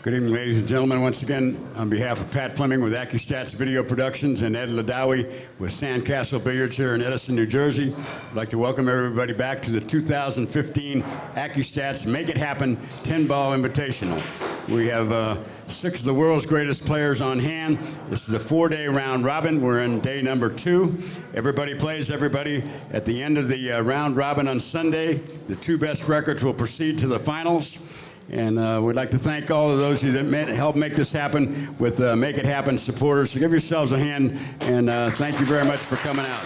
Good evening, ladies and gentlemen. Once again, on behalf of Pat Fleming with Accu-Stats Video Productions and Ed Ladawi with Sandcastle Billiards here in Edison, New Jersey, I'd like to welcome everybody back to the 2015 Accu-Stats Make It Happen 10-Ball Invitational. We have 6 of the world's greatest players on hand. This is a 4-day round robin. We're in day number 2. Everybody plays everybody. At the end of the round robin on Sunday, the 2 best records will proceed to the finals. And we'd like to thank all of those who helped make this happen with Make It Happen supporters. So give yourselves a hand, and thank you very much for coming out.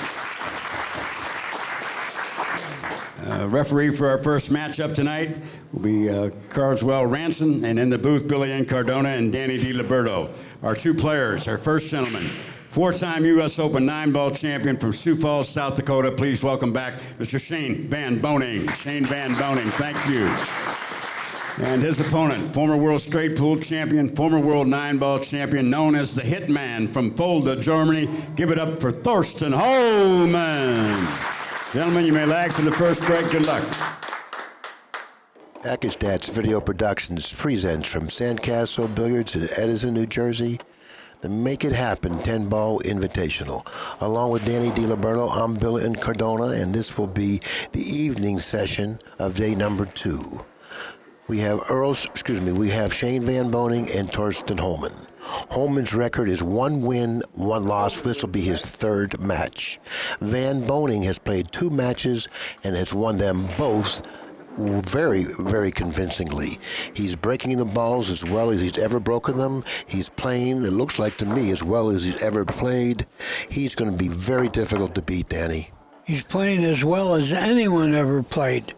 Referee for our first matchup tonight will be Carswell Ranson, and in the booth, Billy Incardona and Danny DiLiberto. Our 2 players, our first gentleman, 4-time U.S. Open 9-ball champion from Sioux Falls, South Dakota. Please welcome back Mr. Shane Van Boening. Shane Van Boening, thank you. And his opponent, former world straight pool champion, former world 9-ball champion, known as the Hitman from Fulda, Germany. Give it up for Thorsten Hohmann. Gentlemen, you may relax in the first break. Good luck. Accu-Stats Video Productions presents from Sandcastle Billiards in Edison, New Jersey, the Make It Happen 10-Ball Invitational. Along with Danny DiLiberto, I'm Bill Incardona, and this will be the evening session of day number 2. We have Shane Van Boening and Thorsten Hohmann. Hohmann's record is 1 win, 1 loss. This will be his 3rd match. Van Boening has played 2 matches and has won them both very, very convincingly. He's breaking the balls as well as he's ever broken them. He's playing, it looks like to me, as well as he's ever played. He's going to be very difficult to beat, Danny. He's playing as well as anyone ever played.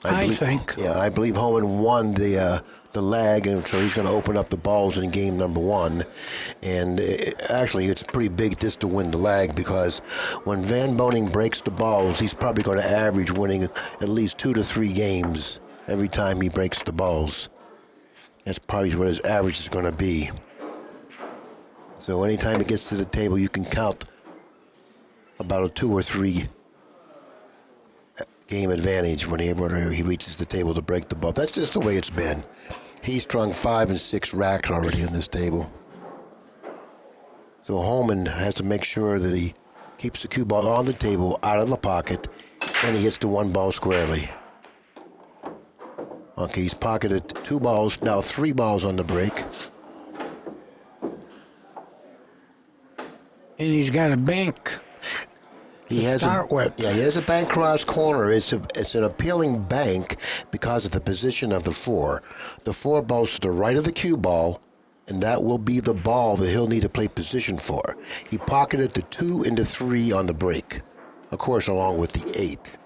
I think. Yeah, I believe Hohmann won the lag, and so he's going to open up the balls in game number 1. And actually, it's pretty big just to win the lag, because when Van Boening breaks the balls, he's probably going to average winning at least 2 to 3 games every time he breaks the balls. That's probably what his average is going to be. So anytime he gets to the table, you can count about a 2 or 3 game advantage whenever he reaches the table to break the ball. That's just the way it's been. He's strung 5 and 6 racks already in this table. So Hohmann has to make sure that he keeps the cue ball on the table, out of the pocket, and he hits the 1 ball squarely. Okay, he's pocketed 2 balls, now 3 balls on the break. And he's got a bank. He has a bank cross corner. It's an appealing bank because of the position of the 4. The 4 balls to the right of the cue ball, and that will be the ball that he'll need to play position for. He pocketed the 2 and the 3 on the break, of course, along with the 8.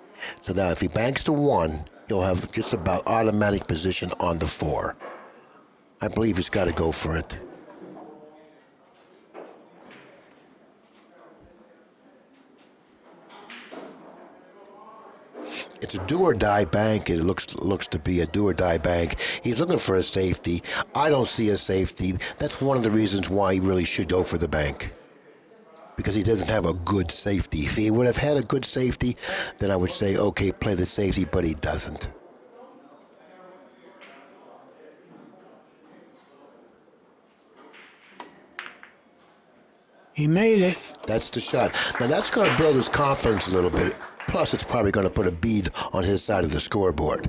So now if he banks the 1, he'll have just about automatic position on the 4. I believe he's got to go for it. It's a do-or-die bank. It looks to be a do-or-die bank. He's looking for a safety. I don't see a safety. That's one of the reasons why he really should go for the bank, because he doesn't have a good safety. If he would have had a good safety, then I would say, okay, play the safety, but he doesn't. He made it. That's the shot. Now that's going to build his confidence a little bit. Plus, it's probably going to put a bead on his side of the scoreboard.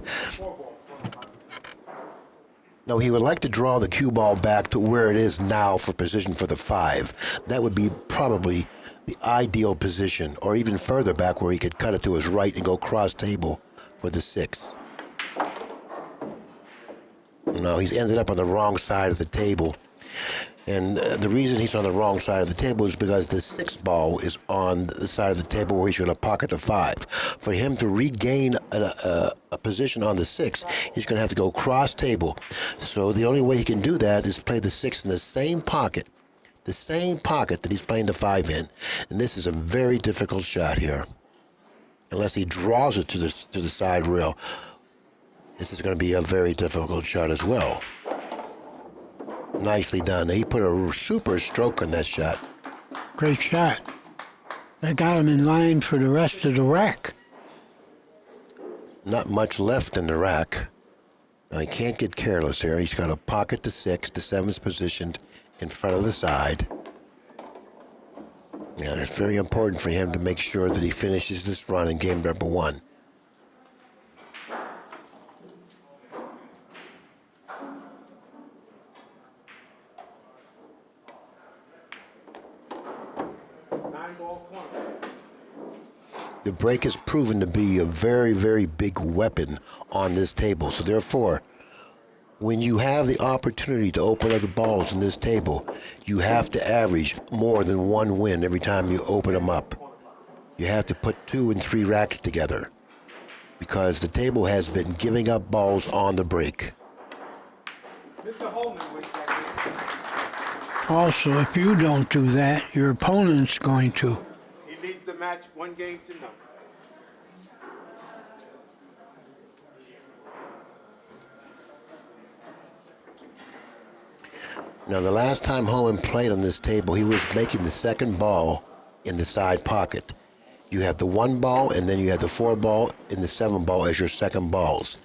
Now, he would like to draw the cue ball back to where it is now for position for the 5. That would be probably the ideal position, or even further back where he could cut it to his right and go cross table for the 6. No, he's ended up on the wrong side of the table. And the reason he's on the wrong side of the table is because the 6 ball is on the side of the table where he's going to pocket the 5. For him to regain a position on the 6, he's going to have to go cross table. So the only way he can do that is play the 6 in the same pocket that he's playing the 5 in. And this is a very difficult shot here. Unless he draws it to the side rail, this is going to be a very difficult shot as well. Nicely done. He put a super stroke on that shot. Great shot. That got him in line for the rest of the rack. Not much left in the rack. Now he can't get careless here. He's got to pocket the 6. The 7's positioned in front of the side. Yeah, it's very important for him to make sure that he finishes this run in game number 1. The break has proven to be a very, very big weapon on this table. So therefore, when you have the opportunity to open up the balls in this table, you have to average more than 1 win every time you open them up. You have to put 2 and 3 racks together because the table has been giving up balls on the break. Mr. Hohmann was that. Also, if you don't do that, your opponent's going to. He leads the match 1 game to none. Now, the last time Hohmann played on this table, he was making the 2nd ball in the side pocket. You have the 1 ball, and then you have the 4 ball and the 7 ball as your 2nd balls.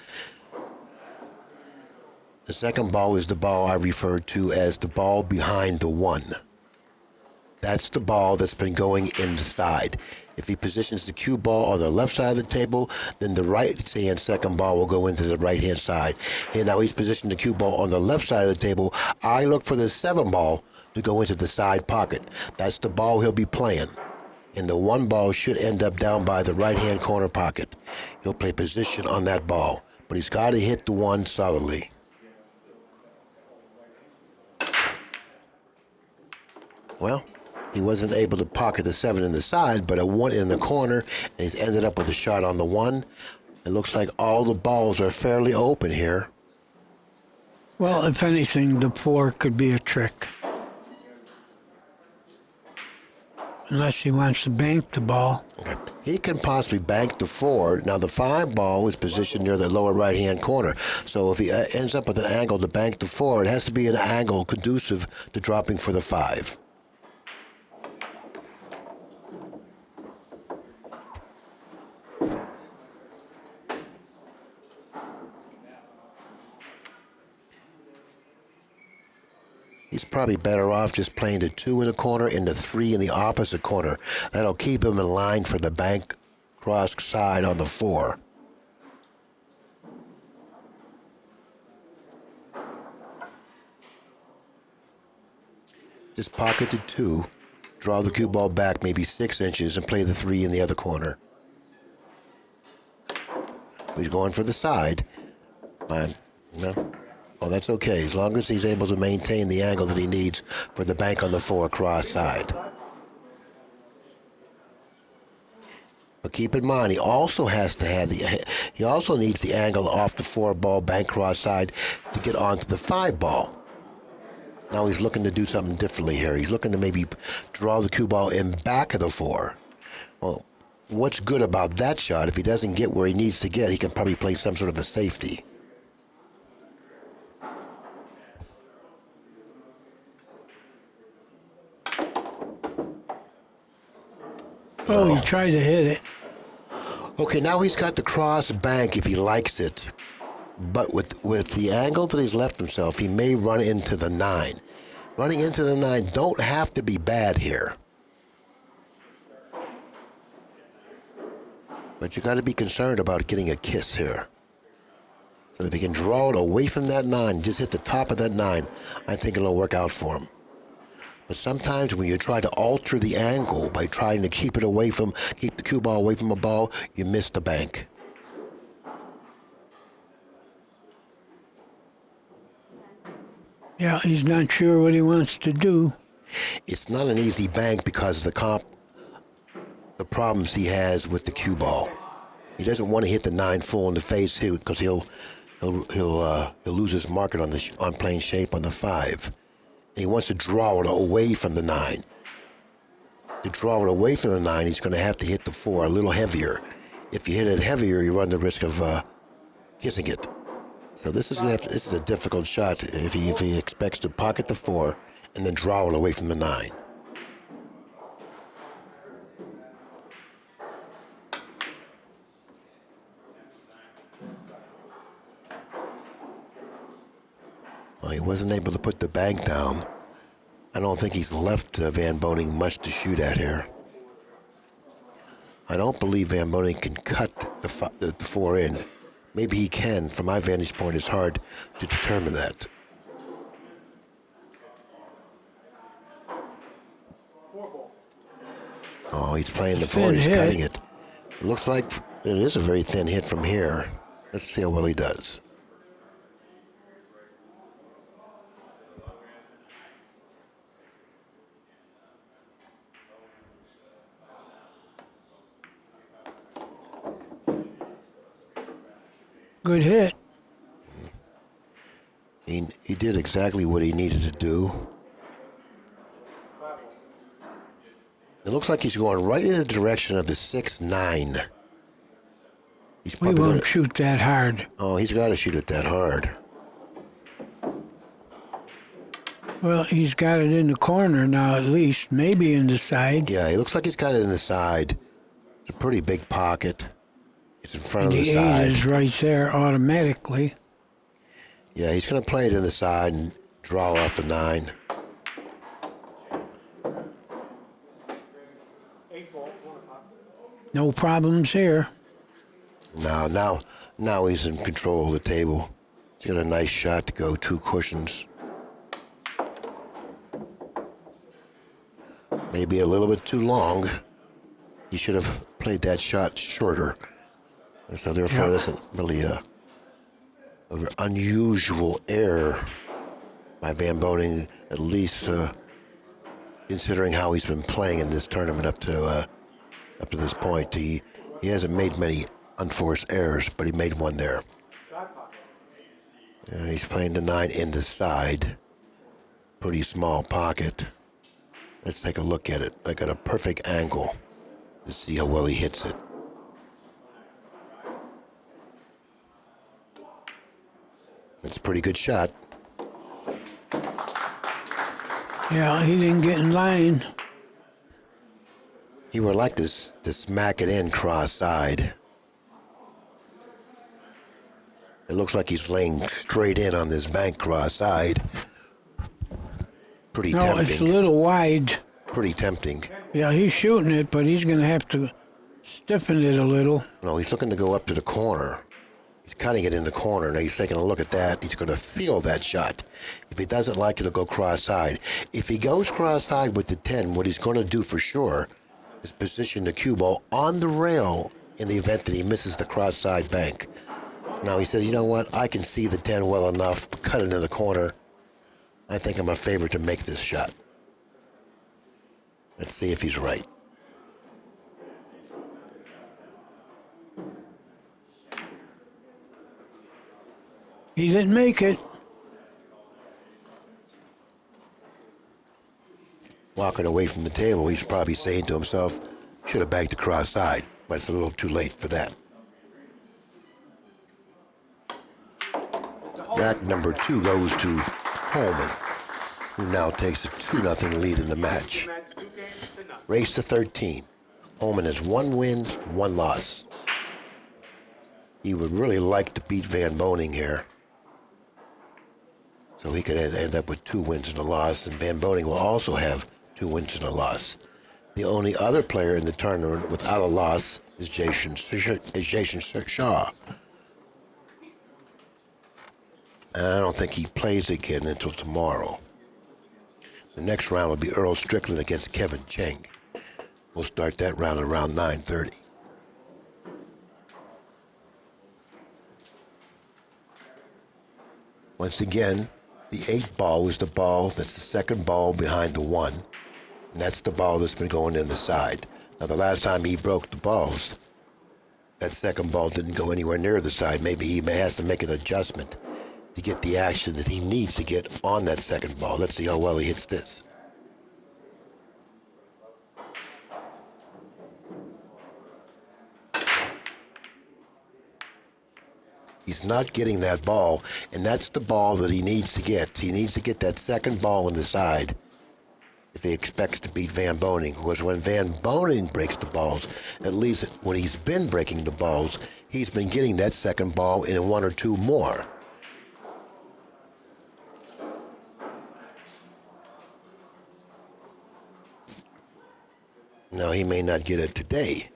The 2nd ball is the ball I referred to as the ball behind the 1. That's the ball that's been going in the side. If he positions the cue ball on the left side of the table, then the right-hand 2nd ball will go into the right-hand side. And now he's positioned the cue ball on the left side of the table. I look for the 7 ball to go into the side pocket. That's the ball he'll be playing. And the 1 ball should end up down by the right-hand corner pocket. He'll play position on that ball. But he's got to hit the 1 solidly. Well, he wasn't able to pocket the 7 in the side, but a 1 in the corner, and he's ended up with a shot on the 1. It looks like all the balls are fairly open here. Well, if anything, the 4 could be a trick. Unless he wants to bank the ball. Okay. He can possibly bank the 4. Now, the 5 ball is positioned near the lower right-hand corner. So if he ends up with an angle to bank the 4, it has to be an angle conducive to dropping for the 5. He's probably better off just playing the 2 in the corner and the 3 in the opposite corner. That'll keep him in line for the bank cross side on the 4. Just pocket the 2, draw the cue ball back maybe 6 inches and play the 3 in the other corner. He's going for the side. No. Oh, that's okay, as long as he's able to maintain the angle that he needs for the bank on the 4 cross side. But keep in mind, he also needs the angle off the 4 ball bank cross side to get onto the 5 ball. Now he's looking to do something differently here. He's looking to maybe draw the cue ball in back of the 4. Well, what's good about that shot, if he doesn't get where he needs to get, he can probably play some sort of a safety. Oh, he tried to hit it. Okay, now he's got the cross bank if he likes it. But with the angle that he's left himself, he may run into the 9. Running into the 9 don't have to be bad here. But you got to be concerned about getting a kiss here. So if he can draw it away from that 9, just hit the top of that 9, I think it'll work out for him. But sometimes when you try to alter the angle by trying to keep the cue ball away from a ball, you miss the bank. Yeah, he's not sure what he wants to do. It's not an easy bank because of the problems he has with the cue ball. He doesn't want to hit the 9 full in the face here because he'll lose his market on playing shape on the 5. And he wants to draw it away from the 9. To draw it away from the 9, he's going to have to hit the 4 a little heavier. If you hit it heavier, you run the risk of kissing it. So this is a difficult shot if he expects to pocket the 4 and then draw it away from the 9. Well, he wasn't able to put the bank down. I don't think he's left Van Boening much to shoot at here. I don't believe Van Boening can cut the 4 in. Maybe he can. From my vantage point, it's hard to determine that. Oh, he's playing the 4. He's cutting it. It looks like it is a very thin hit from here. Let's see how well he does. Good hit. He did exactly what he needed to do. It looks like he's going right in the direction of the 6-9. We won't shoot that hard. Oh, he's got to shoot it that hard. Well, he's got it in the corner now, at least. Maybe in the side. Yeah, he looks like he's got it in the side. It's a pretty big pocket. It's in front And of the the 8 side. is right there automatically. Yeah, he's going to play it in the side and draw off the 9. No problems here. Now he's in control of the table. He's got a nice shot to go 2 cushions. Maybe a little bit too long. He should have played that shot shorter. So therefore, that's really an unusual error by Van Boening, at least considering how he's been playing in this tournament up to this point. He hasn't made many unforced errors, but he made one there. He's playing the 9 in the side. Pretty small pocket. Let's take a look at it. I got a perfect angle to see how well he hits it. It's a pretty good shot. Yeah, he didn't get in line. He would like to smack it in cross-side. It looks like he's laying straight in on this bank cross-side. Pretty tempting. No, it's a little wide. Pretty tempting. Yeah, he's shooting it, but he's going to have to stiffen it a little. No, he's looking to go up to the corner. He's cutting it in the corner. Now he's taking a look at that. He's going to feel that shot. If he doesn't like it, he'll go cross-side. If he goes cross-side with the 10, what he's going to do for sure is position the cue ball on the rail in the event that he misses the cross-side bank. Now he says, you know what? I can see the 10 well enough. Cut it in the corner. I think I'm a favorite to make this shot. Let's see if he's right. He didn't make it. Walking away from the table, he's probably saying to himself, should have banked the cross side, but it's a little too late for that. Rack number 2 goes to Hohmann, who now takes a 2-0 lead in the match. Race to 13. Hohmann has 1 win, 1 loss. He would really like to beat Van Boening here, so he could end up with 2 wins and a loss, and Van Boening will also have 2 wins and a loss. The only other player in the tournament without a loss is Jason Shaw. And I don't think he plays again until tomorrow. The next round will be Earl Strickland against Kevin Cheng. We'll start that round around 9:30. Once again, The 8 ball is the ball that's the second ball behind the 1. And that's the ball that's been going in the side. Now, the last time he broke the balls, that second ball didn't go anywhere near the side. Maybe he has to make an adjustment to get the action that he needs to get on that second ball. Let's see how well he hits this. He's not getting that ball, and that's the ball that he needs to get. He needs to get that second ball on the side if he expects to beat Van Boening. Because when Van Boening breaks the balls, at least when he's been breaking the balls, he's been getting that second ball in 1 or 2 more. Now, he may not get it today.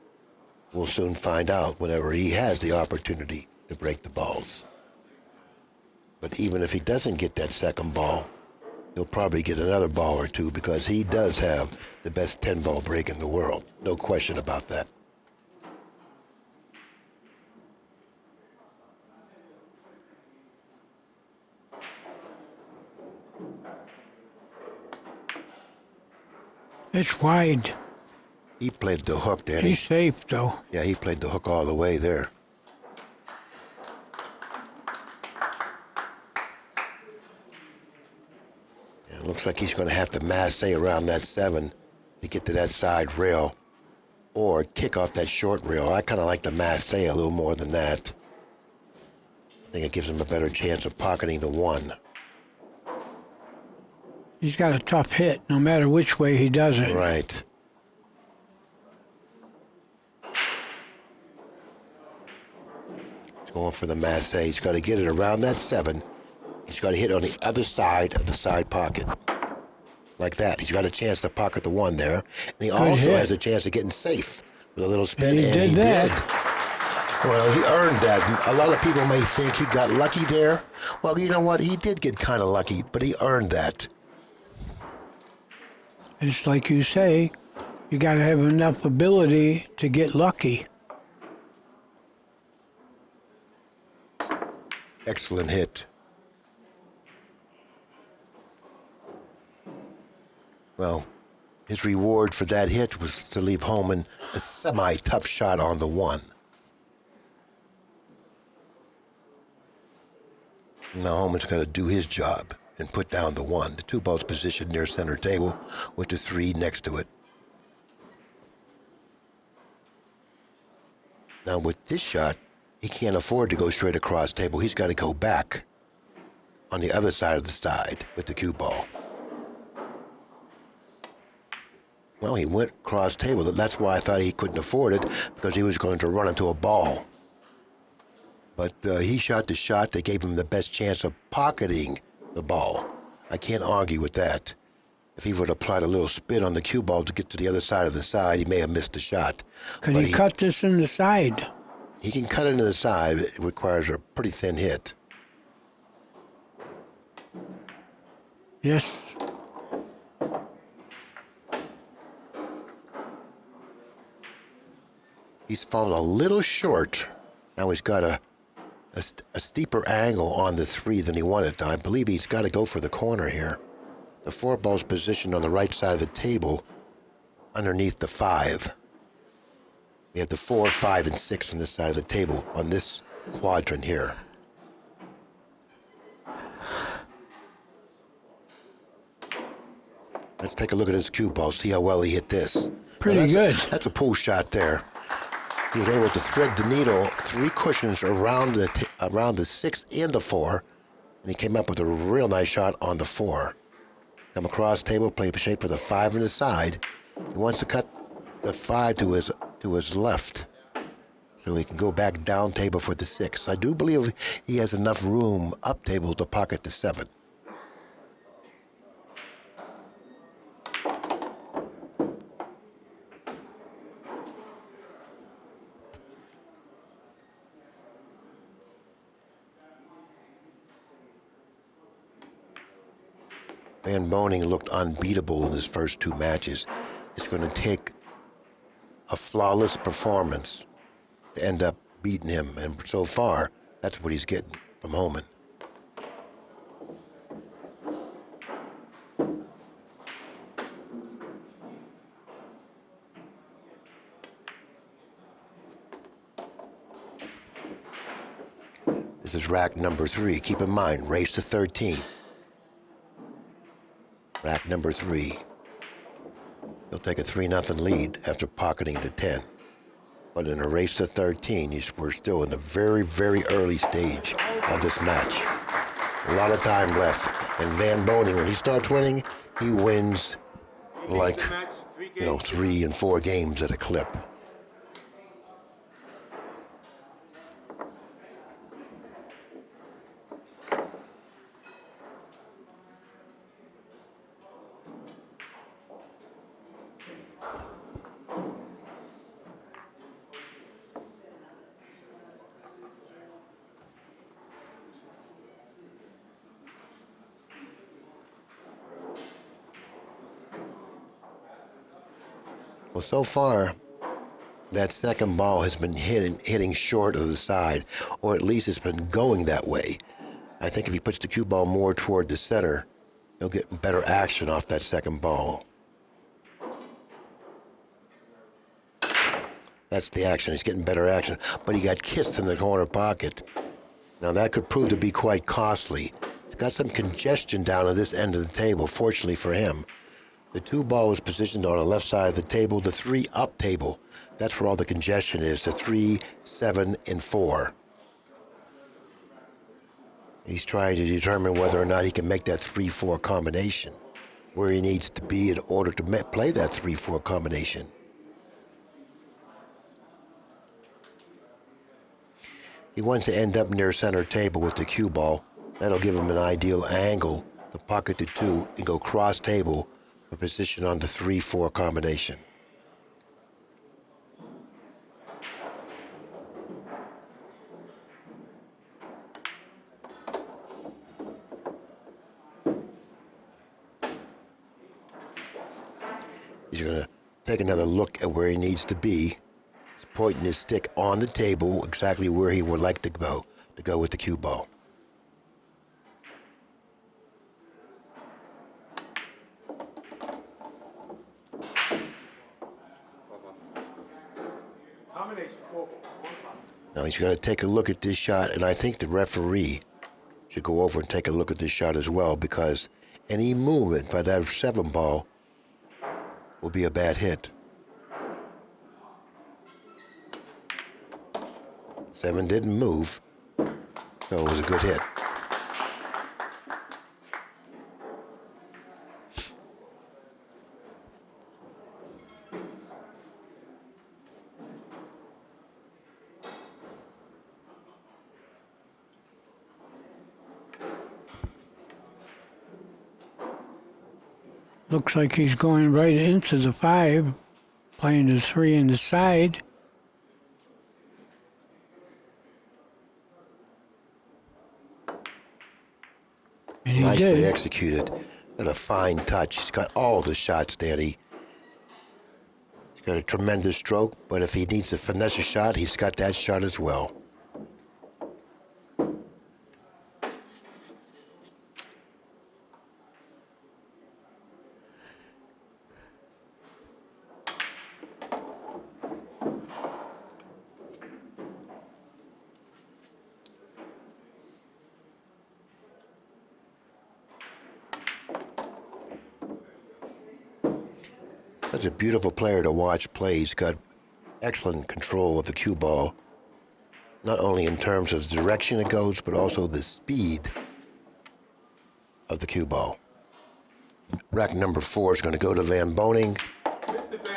We'll soon find out whenever he has the opportunity to break the balls. But even if he doesn't get that second ball, he'll probably get another ball or 2 because he does have the best 10-ball break in the world. No question about that. It's wide. He played the hook, Danny. He's safe, though. Yeah, he played the hook all the way there. It looks like he's going to have to masse around that 7 to get to that side rail or kick off that short rail. I kind of like the masse a little more than that. I think it gives him a better chance of pocketing the 1. He's got a tough hit, no matter which way he does it. Right. He's going for the masse. He's got to get it around that 7. He's got to hit on the other side of the side pocket. Like that. He's got a chance to pocket the 1 there. And he also has a chance of getting safe with a little spin. And he did that. Well, he earned that. A lot of people may think he got lucky there. Well, you know what? He did get kind of lucky, but he earned that. It's like you say, you got to have enough ability to get lucky. Excellent hit. Well, his reward for that hit was to leave Hohmann a semi-tough shot on the 1. Now Hohmann's got to do his job and put down the 1. The 2 balls positioned near center table with the 3 next to it. Now with this shot, he can't afford to go straight across table. He's got to go back on the other side of the side with the cue ball. Well, he went cross table. That's why I thought he couldn't afford it, because he was going to run into a ball. But he shot the shot that gave him the best chance of pocketing the ball. I can't argue with that. If he would have applied a little spin on the cue ball to get to the other side of the side, he may have missed the shot. Could he cut this in the side? He can cut it into the side. It requires a pretty thin hit. Yes. He's fallen a little short. Now he's got a steeper angle on the 3 than he wanted. I believe he's got to go for the corner here. The 4 ball's positioned on the right side of the table underneath the 5. We have the 4, 5, and 6 on this side of the table on this quadrant here. Let's take a look at his cue ball, see how well he hit this. Pretty good. That's a pull shot there. He was able to thread the needle 3 cushions around the 6th and the 4, and he came up with a real nice shot on the 4. Come across table, play shape for the 5 on the side. He wants to cut the 5 to his left, so he can go back down table for the 6. I do believe he has enough room up table to pocket the 7. Van Boening looked unbeatable in his first 2 matches. It's going to take a flawless performance to end up beating him, and so far, that's what he's getting from Hohmann. This is rack number 3. Keep in mind, race to 13. Rack number 3. He'll take a 3-0 lead after pocketing the 10. But in a race to 13, we're still in the very, very early stage of this match. A lot of time left. And Van Boening, when he starts winning, he wins like, 3 and 4 games at a clip. Well, so far, that second ball has been hitting short of the side, or at least it's been going that way. I think if he puts the cue ball more toward the center, he'll get better action off that second ball. That's the action. He's getting better action, but he got kissed in the corner pocket. Now, that could prove to be quite costly. He's got some congestion down at this end of the table, fortunately for him. The 2 ball is positioned on the left side of the table. The 3 up table, that's where all the congestion is, the 3, 7, and 4. He's trying to determine whether or not he can make that 3-4 combination, where he needs to be in order to play that 3-4 combination. He wants to end up near center table with the cue ball. That'll give him an ideal angle to pocket the 2 and go cross table for position on the 3-4 combination. He's going to take another look at where he needs to be. He's pointing his stick on the table exactly where he would like to go with the cue ball. Now he's going to take a look at this shot, and I think the referee should go over and take a look at this shot as well, because any movement by that 7 ball will be a bad hit. 7 didn't move, so it was a good hit. Looks like he's going right into the 5, playing the 3 in the side. And he Nicely did. executed. And a fine touch. He's got all the shots, Danny. He's got a tremendous stroke, but if he needs to finesse a shot, he's got that shot as well. Such a beautiful player to watch play. He's got excellent control of the cue ball, not only in terms of the direction it goes, but also the speed of the cue ball. Rack number 4 is going to go to Van Boening,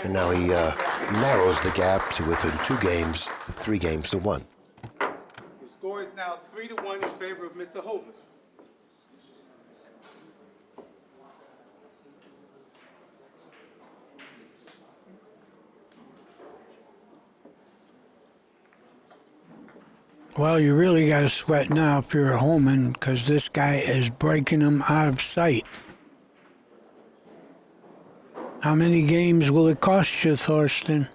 and now he narrows the gap to within 2 games, 3 games to 1. The score is now 3-1 in favor of Mr. Hohmann. Well, you really got to sweat now if you're a Hohmann, because this guy is breaking them out of sight. How many games will it cost you, Thorsten?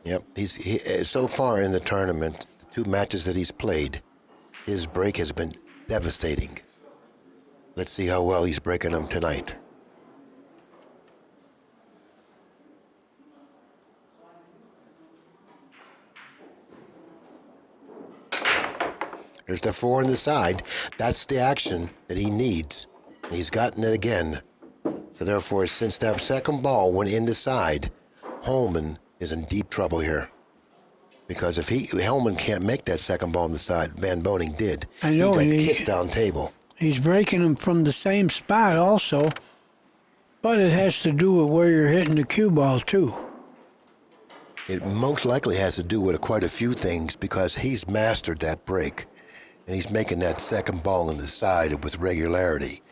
Yep, so far in the tournament, the 2 matches that he's played, his break has been devastating. Let's see how well he's breaking them tonight. There's the 4 on the side. That's the action that he needs. He's gotten it again. So therefore, since that second ball went in the side, Hohmann is in deep trouble here. Because if Hohmann can't make that second ball on the side, Van Boening did. I know, he and got kissed down table. He's breaking them from the same spot also, but it has to do with where you're hitting the cue ball too. It most likely has to do with quite a few things because he's mastered that break, and he's making that second ball on the side with regularity.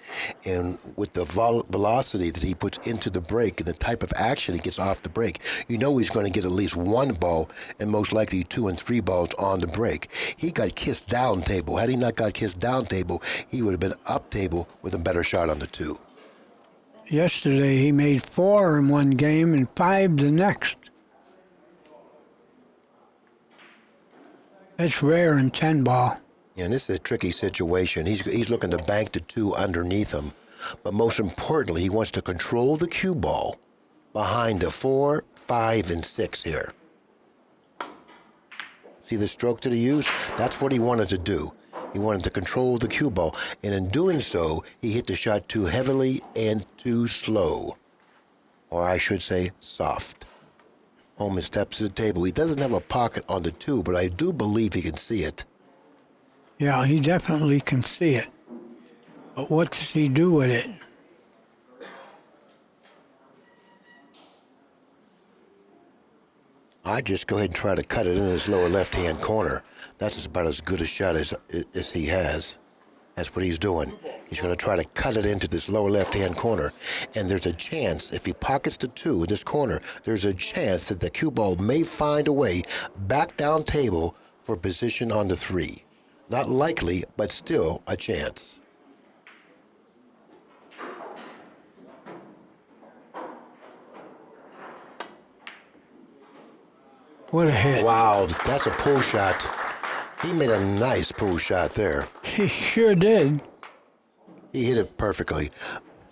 And with the velocity that he puts into the break and the type of action he gets off the break, you know he's going to get at least one ball and most likely 2 and 3 balls on the break. He got kissed down table. Had he not got kissed down table, he would have been up table with a better shot on the 2. Yesterday he made 4 in one game and 5 the next. That's rare in 10 ball. Yeah, and this is a tricky situation. He's looking to bank the 2 underneath him, but most importantly, he wants to control the cue ball behind the 4, 5, and 6 here. See the stroke that he used? That's what he wanted to do. He wanted to control the cue ball, and in doing so, he hit the shot too heavily and too slow, or I should say soft. Hohmann steps to the table. He doesn't have a pocket on the 2, but I do believe he can see it. Yeah, he definitely can see it. But what does he do with it? I just go ahead and try to cut it in his lower left-hand corner. That's about as good a shot as he has. That's what he's doing. He's going to try to cut it into this lower left-hand corner. And there's a chance, if he pockets the 2 in this corner, there's a chance that the cue ball may find a way back down table for position on the 3. Not likely, but still a chance. What a hit. Wow, that's a pull shot. He made a nice pull shot there. He sure did. He hit it perfectly.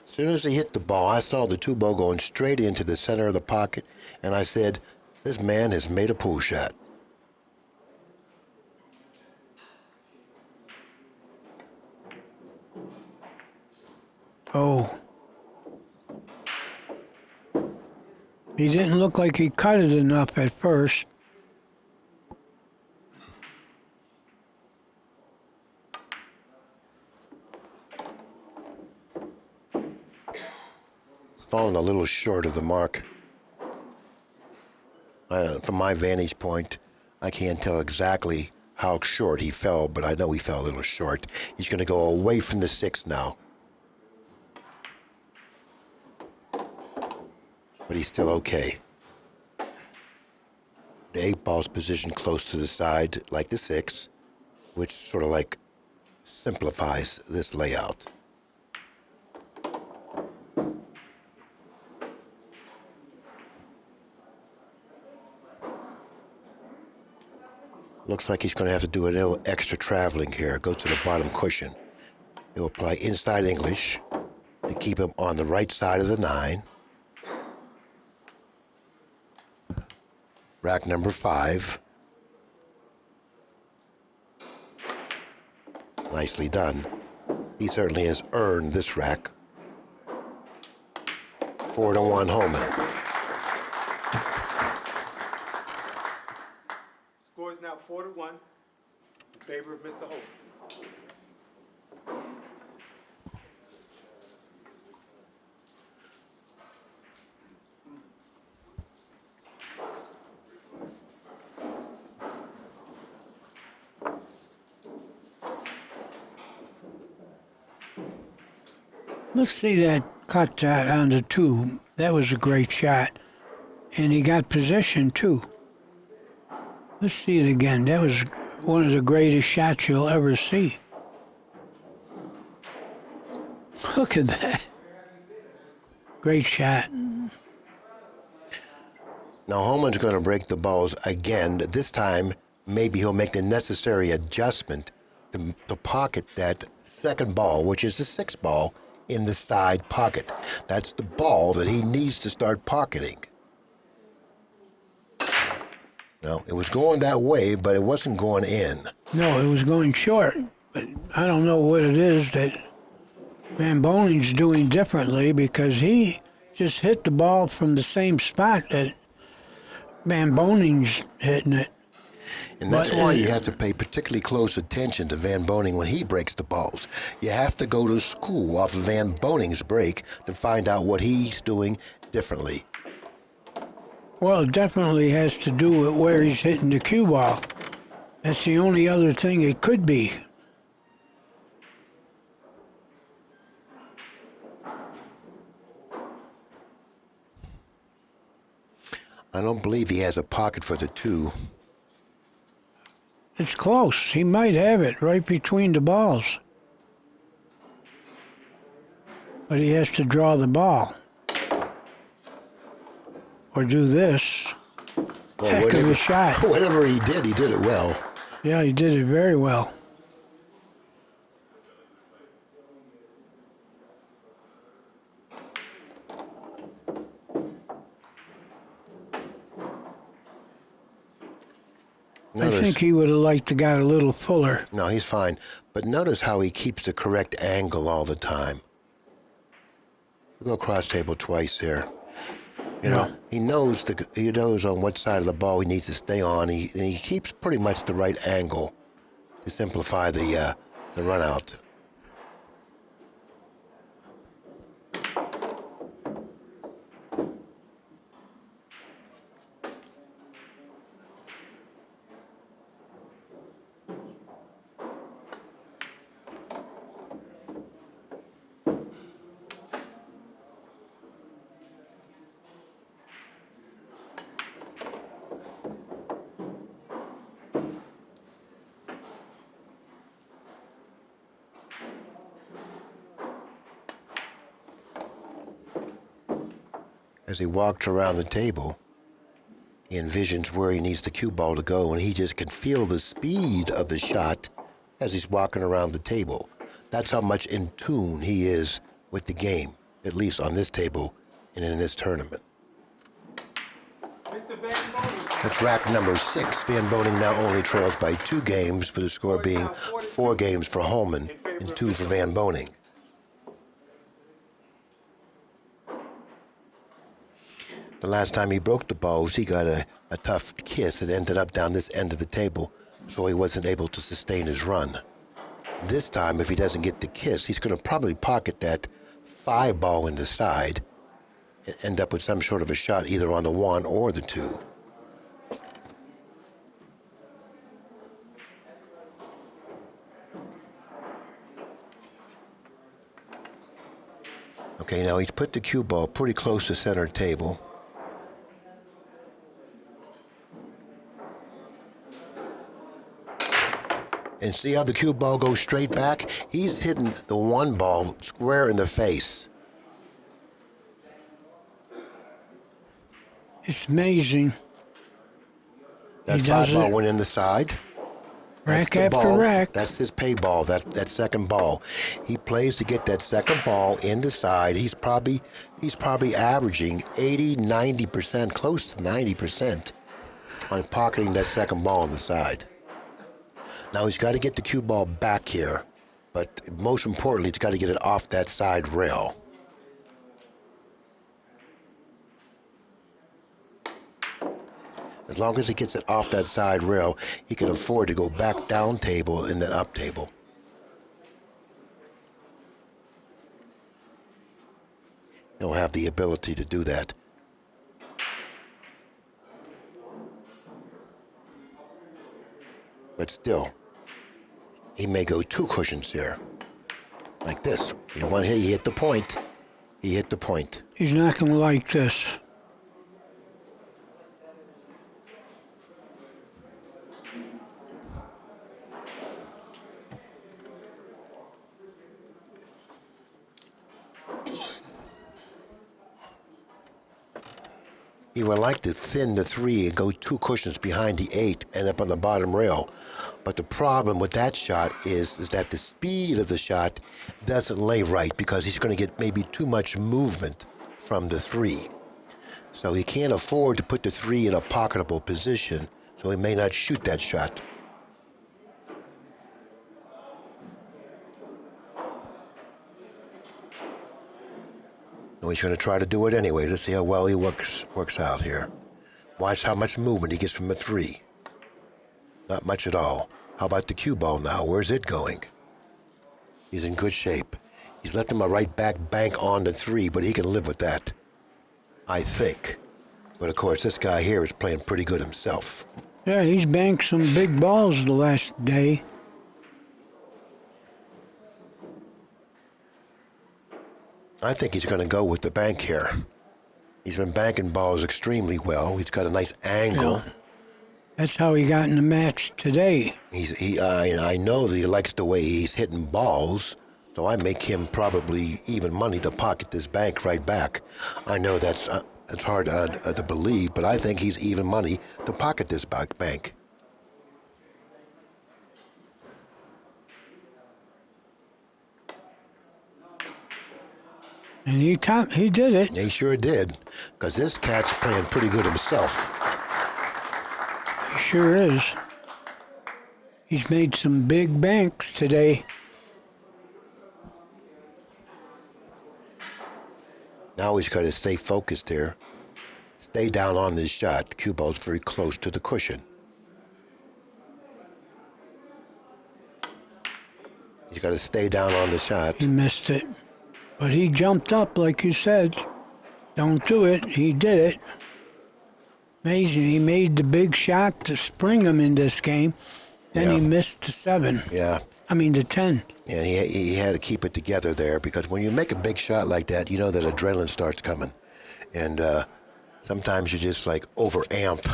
As soon as he hit the ball, I saw the 2 ball going straight into the center of the pocket, and I said, this man has made a pull shot. Oh. He didn't look like he cut it enough at first. It's fallen a little short of the mark. From my vantage point, I can't tell exactly how short he fell, but I know he fell a little short. He's going to go away from the 6 now. But he's still okay. The 8 ball's positioned close to the side, like the 6, which sort of like simplifies this layout. Looks like he's going to have to do a little extra traveling here. Go to the bottom cushion. He'll apply inside English to keep him on the right side of the 9. Rack number 5. Nicely done. He certainly has earned this rack. 4-1 Hohmann. Score is now 4-1 in favor of Mr. Hohmann. Let's see that cut that on the 2. That was a great shot. And he got position too. Let's see it again. That was one of the greatest shots you'll ever see. Look at that. Great shot. Now Hohmann's going to break the balls again. This time, maybe he'll make the necessary adjustment to pocket that second ball, which is the 6 ball, in the side pocket. That's the ball that he needs to start pocketing. No, it was going that way, but it wasn't going in. No, it was going short. But I don't know what it is that Van Boning's doing differently, because he just hit the ball from the same spot that Van Boning's hitting it. And that's But, why you have to pay particularly close attention to Van Boning when he breaks the balls. You have to go to school off of Van Boning's break to find out what he's doing differently. Well, it definitely has to do with where he's hitting the cue ball. That's the only other thing it could be. I don't believe he has a pocket for the 2. It's close. He might have it right between the balls. But he has to draw the ball. Or do this. Well, Heck of a shot. Whatever he did it well. Yeah, he did it very well. I think he would have liked to got a little fuller. No, he's fine. But notice how he keeps the correct angle all the time. We'll go cross table twice here. You know, he knows on what side of the ball he needs to stay on. And he keeps pretty much the right angle to simplify the run out. As he walks around the table, he envisions where he needs the cue ball to go, and he just can feel the speed of the shot as he's walking around the table. That's how much in tune he is with the game, at least on this table and in this tournament. Mr. Van Boning. That's rack number 6. Van Boning now only trails by 2 games, for the score being 4 games for Hohmann and 2 for Van Boning. The last time he broke the balls, he got a tough kiss and ended up down this end of the table, so he wasn't able to sustain his run. This time, if he doesn't get the kiss, he's going to probably pocket that 5 ball in the side and end up with some sort of a shot either on the 1 or the 2. Okay, now he's put the cue ball pretty close to center table. And see how the cue ball goes straight back? He's hitting the 1 ball square in the face. It's amazing. That 5 ball went in the side. Rack That's the after ball. rack. That's his pay ball, that second ball. He plays to get that second ball in the side. He's probably averaging 80, 90%, close to 90% on pocketing that second ball on the side. Now he's got to get the cue ball back here, but most importantly, he's got to get it off that side rail. As long as he gets it off that side rail, he can afford to go back down table and then up table. He'll have the ability to do that. But still, he may go 2 cushions here. Like this. He hit the point. He hit the point. He's not going to like this. He would like to thin the 3 and go 2 cushions behind the 8, end up on the bottom rail. But the problem with that shot is that the speed of the shot doesn't lay right because he's going to get maybe too much movement from the 3. So he can't afford to put the 3 in a pocketable position, so he may not shoot that shot. So he's going to try to do it anyway. Let's see how well he works out here. Watch how much movement he gets from a 3. Not much at all. How about the cue ball now? Where's it going? He's in good shape. He's let them a right back bank on the 3, but he can live with that, I think. But of course, this guy here is playing pretty good himself. Yeah, he's banked some big balls the last day. I think he's going to go with the bank here. He's been banking balls extremely well. He's got a nice angle. Yeah. That's how he got in the match today. I know that he likes the way he's hitting balls, so I make him probably even money to pocket this bank right back. I know that's it's hard to believe, but I think he's even money to pocket this bank. And he did it. He sure did, because this cat's playing pretty good himself. He sure is. He's made some big banks today. Now he's got to stay focused here. Stay down on this shot. The cue ball's very close to the cushion. He's got to stay down on the shot. He missed it. But he jumped up, like you said. Don't do it. He did it. Amazing. He made the big shot to spring him in this game. Then he missed the 7. Yeah. I mean, the 10. And he had to keep it together there, because when you make a big shot like that, you know that adrenaline starts coming. And sometimes you just like over amp.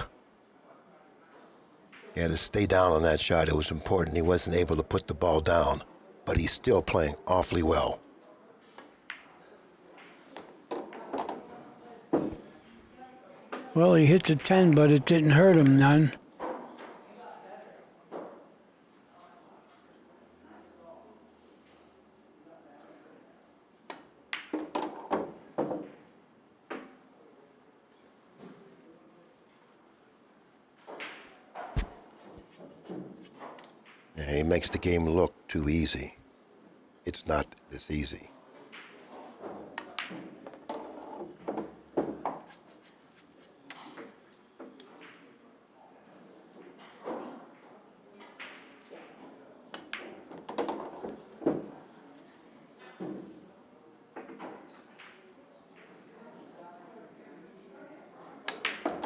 He had to stay down on that shot. It was important. He wasn't able to put the ball down, but he's still playing awfully well. Well, he hit the 10, but it didn't hurt him none. Yeah, he makes the game look too easy. It's not this easy.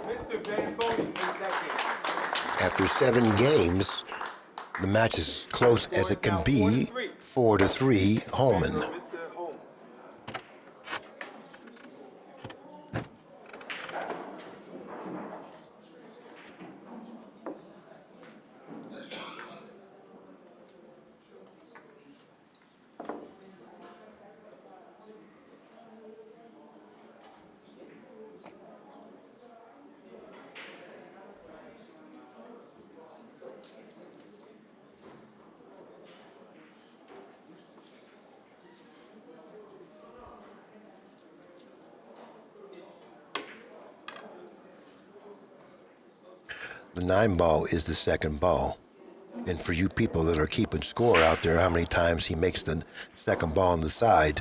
Mr. Van Boening wins that After 7 games, the match is as close as it can be. 4-3, Hohmann. game. Mr. Hohmann. The 9 ball is the second ball. And for you people that are keeping score out there, how many times he makes the second ball on the side.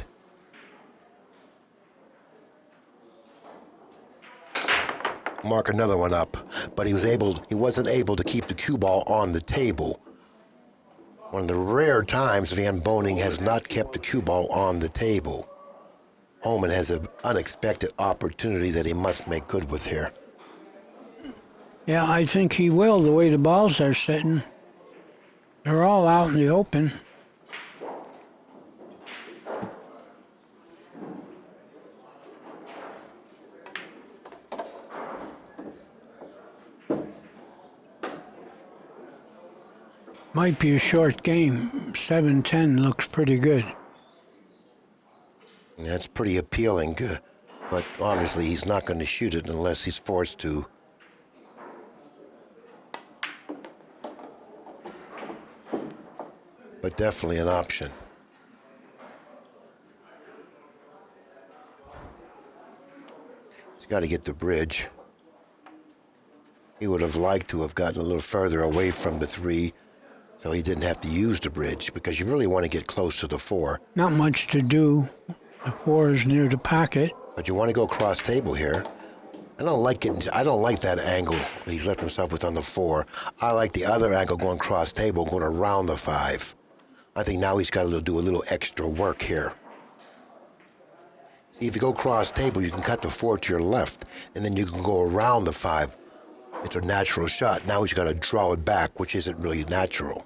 Mark another one up, but he wasn't able to keep the cue ball on the table. One of the rare times Van Boening has not kept the cue ball on the table. Hohmann has an unexpected opportunity that he must make good with here. Yeah, I think he will, the way the balls are sitting. They're all out in the open. Might be a short game. 7-10 looks pretty good. And that's pretty appealing, but obviously he's not going to shoot it unless he's forced to. But definitely an option. He's got to get the bridge. He would have liked to have gotten a little further away from the 3 so he didn't have to use the bridge, because you really want to get close to the 4. Not much to do. The 4 is near the pocket. But you want to go cross table here. I don't like that angle he's left himself with on the 4. I like the other angle going cross table, going around the 5. I think now he's got to do a little extra work here. See, if you go cross table, you can cut the 4 to your left, and then you can go around the 5. It's a natural shot. Now he's got to draw it back, which isn't really natural.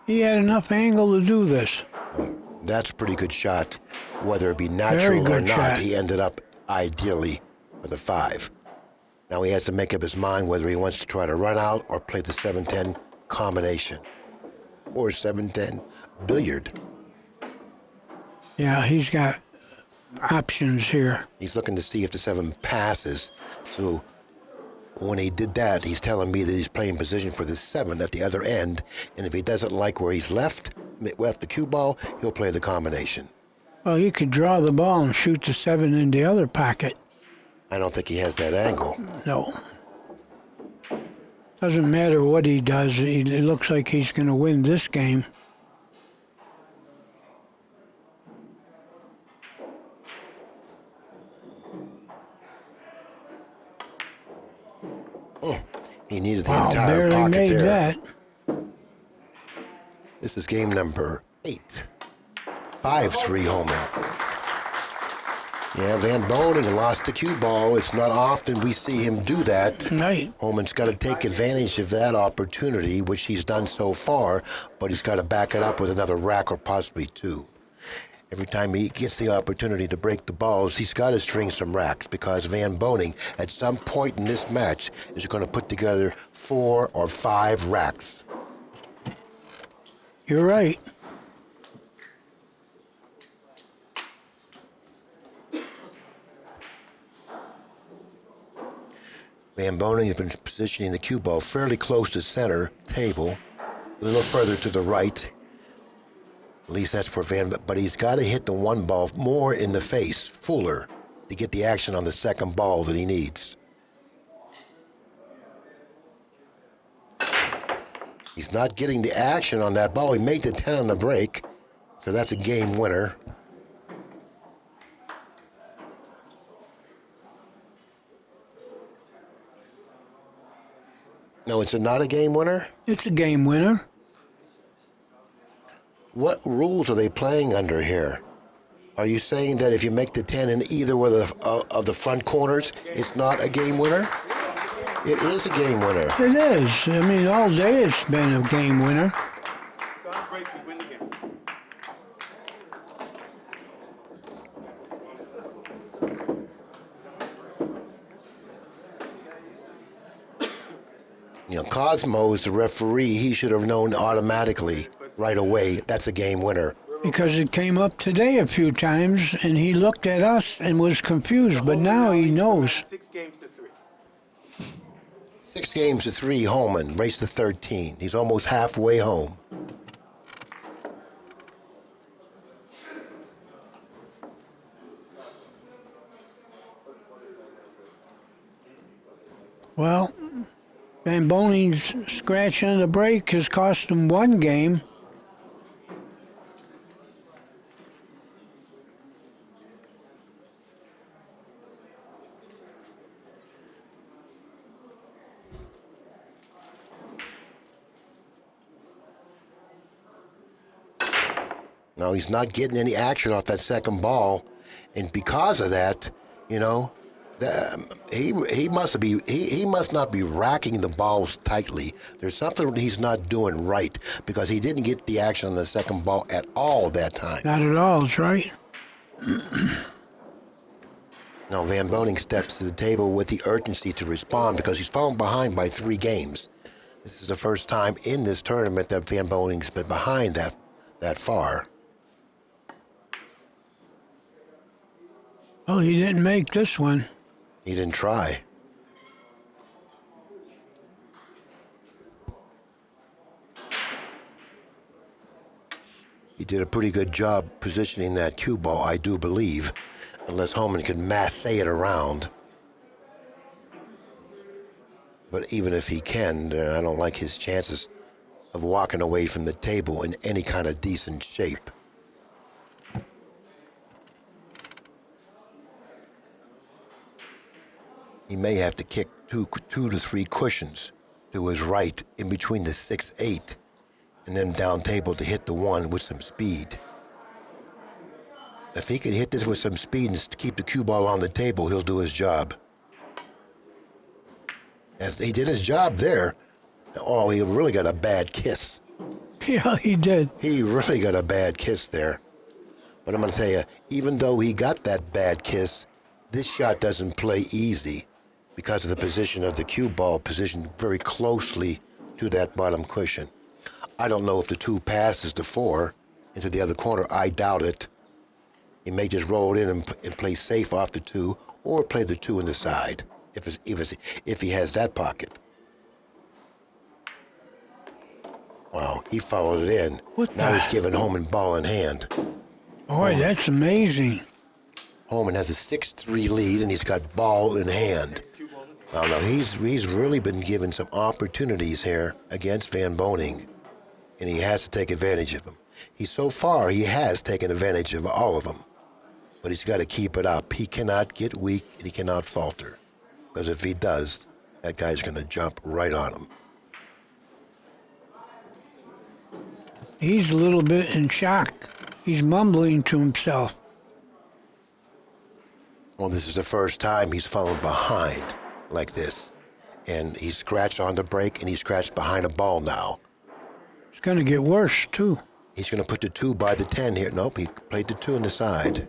He had enough angle to do this. That's a pretty good shot. Whether it be natural or not, shot. he ended up ideally with a 5. Now he has to make up his mind whether he wants to try to run out or play the 7-10 combination. Or 7-10 billiard. Yeah, he's got options here. He's looking to see if the 7 passes. So when he did that, he's telling me that he's playing position for the 7 at the other end. And if he doesn't like where he's left the cue ball, he'll play the combination. Well, you could draw the ball and shoot the 7 in the other pocket. I don't think he has that angle. No. Doesn't matter what he does. It looks like he's going to win this game. He needed the entire barely pocket made there. that. This is game number 8. 5-3 Hohmann. Yeah, Van Boening lost the cue ball. It's not often we see him do that. Right. Hohmann's got to take advantage of that opportunity, which he's done so far, but he's got to back it up with another rack or possibly 2. Every time he gets the opportunity to break the balls, he's got to string some racks because Van Boening, at some point in this match, is going to put together 4 or 5 racks. You're right. Van Boening has been positioning the cue ball fairly close to center table, a little further to the right. At least that's for but he's got to hit the 1 ball more in the face, fuller, to get the action on the 2nd ball that he needs. He's not getting the action on that ball. He made the 10 on the break, so that's a game winner. No, it's not a game winner? It's a game winner. What rules are they playing under here? Are you saying that if you make the 10 in either of the front corners, it's not a game winner? It is a game winner. It is. I mean, all day it's been a game winner. So on break, we win the game. You know, Cosmo's the referee. He should have known automatically right away that's a game winner. Because it came up today a few times, and he looked at us and was confused, but now he knows. 6 games to 3. 6 games to 3, Hohmann, race to 13. He's almost halfway home. Well, Van Boning's scratch on the break has cost him 1 game. No, he's not getting any action off that 2nd ball, and because of that, you know, he must not be racking the balls tightly. There's something he's not doing right because he didn't get the action on the 2nd ball at all that time. Not at all, that's right. Now Van Boening steps to the table with the urgency to respond because he's fallen behind by 3 games. This is the first time in this tournament that Van Boening's been behind that far. Oh, he didn't make this one. He didn't try. He did a pretty good job positioning that cue ball, I do believe, unless Hohmann could massay it around. But even if he can, I don't like his chances of walking away from the table in any kind of decent shape. he may have to kick two to three cushions to his right in between the 6-8 and then down table to hit the 1 with some speed. If he can hit this with some speed and keep the cue ball on the table, he'll do his job. As he did his job there. Oh, he really got a bad kiss. Yeah, he did. He really got a bad kiss there. But I'm going to tell you, even though he got that bad kiss, this shot doesn't play easy because of the position of the cue ball, positioned very closely to that bottom cushion. I don't know if the 2 passes the 4 into the other corner. I doubt it. He may just roll it in and play safe off the 2, or play the 2 in the side if he has that pocket. Wow, he followed it in. Now he's giving Hohmann ball in hand. Boy, that's amazing. Hohmann has a 6-3 lead, and he's got ball in hand. Well, no, he's really been given some opportunities here against Van Boening, and he has to take advantage of them. So far, he has taken advantage of all of them, but he's got to keep it up. He cannot get weak, and he cannot falter, because if he does, that guy's going to jump right on him. He's a little bit in shock. He's mumbling to himself. Well, this is the first time he's fallen behind like this. And he's scratched on the break, and he's scratched behind a ball now. It's going to get worse, too. He's going to put the 2 by the 10 here. Nope, he played the 2 on the side.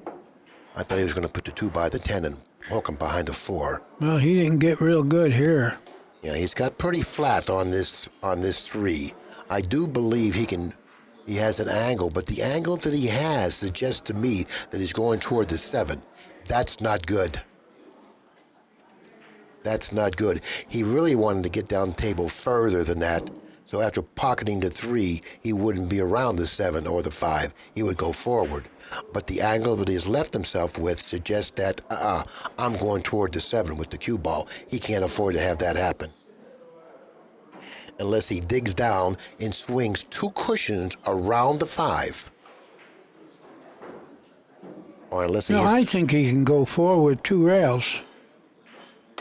I thought he was going to put the 2 by the 10 and hook him behind the 4. Well, he didn't get real good here. Yeah, he's got pretty flat on this 3. I do believe he has an angle, but the angle that he has suggests to me that he's going toward the 7. That's not good. That's not good. He really wanted to get down the table further than that, so after pocketing the 3, he wouldn't be around the 7 or the 5. He would go forward. But the angle that he's left himself with suggests that, I'm going toward the 7 with the cue ball. He can't afford to have that happen. Unless he digs down and swings 2 cushions around the 5. Or unless No, I think he can go forward 2 rails.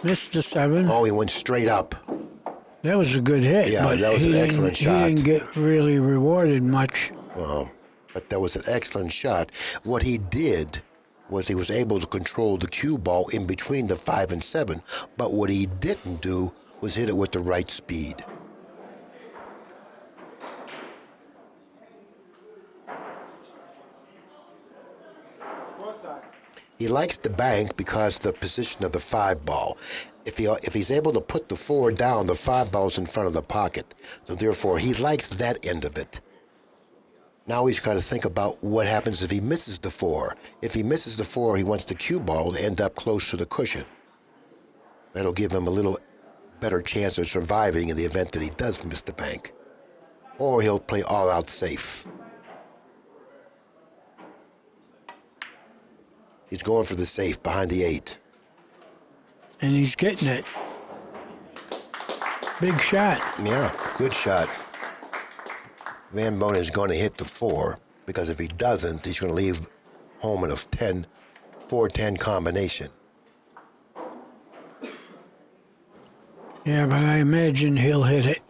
Missed the 7. Oh, he went straight up. That was a good hit. Yeah, but that was an excellent shot. He didn't get really rewarded much. Well, but that was an excellent shot. What he did was he was able to control the cue ball in between the 5 and 7. But what he didn't do was hit it with the right speed. He likes the bank because of the position of the 5 ball. If he's able to put the 4 down, the 5 ball's in front of the pocket. So therefore, he likes that end of it. Now he's got to think about what happens if he misses the 4. If he misses the 4, he wants the cue ball to end up close to the cushion. That'll give him a little better chance of surviving in the event that he does miss the bank. Or he'll play all out safe. He's going for the safe behind the 8. And he's getting it. Big shot. Yeah, good shot. Van Boening is going to hit the 4, because if he doesn't, he's going to leave Hohmann a 4-10 combination. Yeah, but I imagine he'll hit it.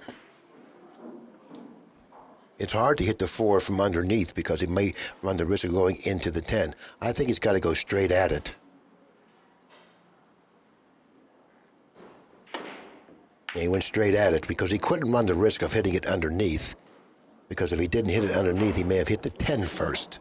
It's hard to hit the 4 from underneath because he may run the risk of going into the 10. I think he's got to go straight at it. And he went straight at it because he couldn't run the risk of hitting it underneath. Because if he didn't hit it underneath, he may have hit the 10 first.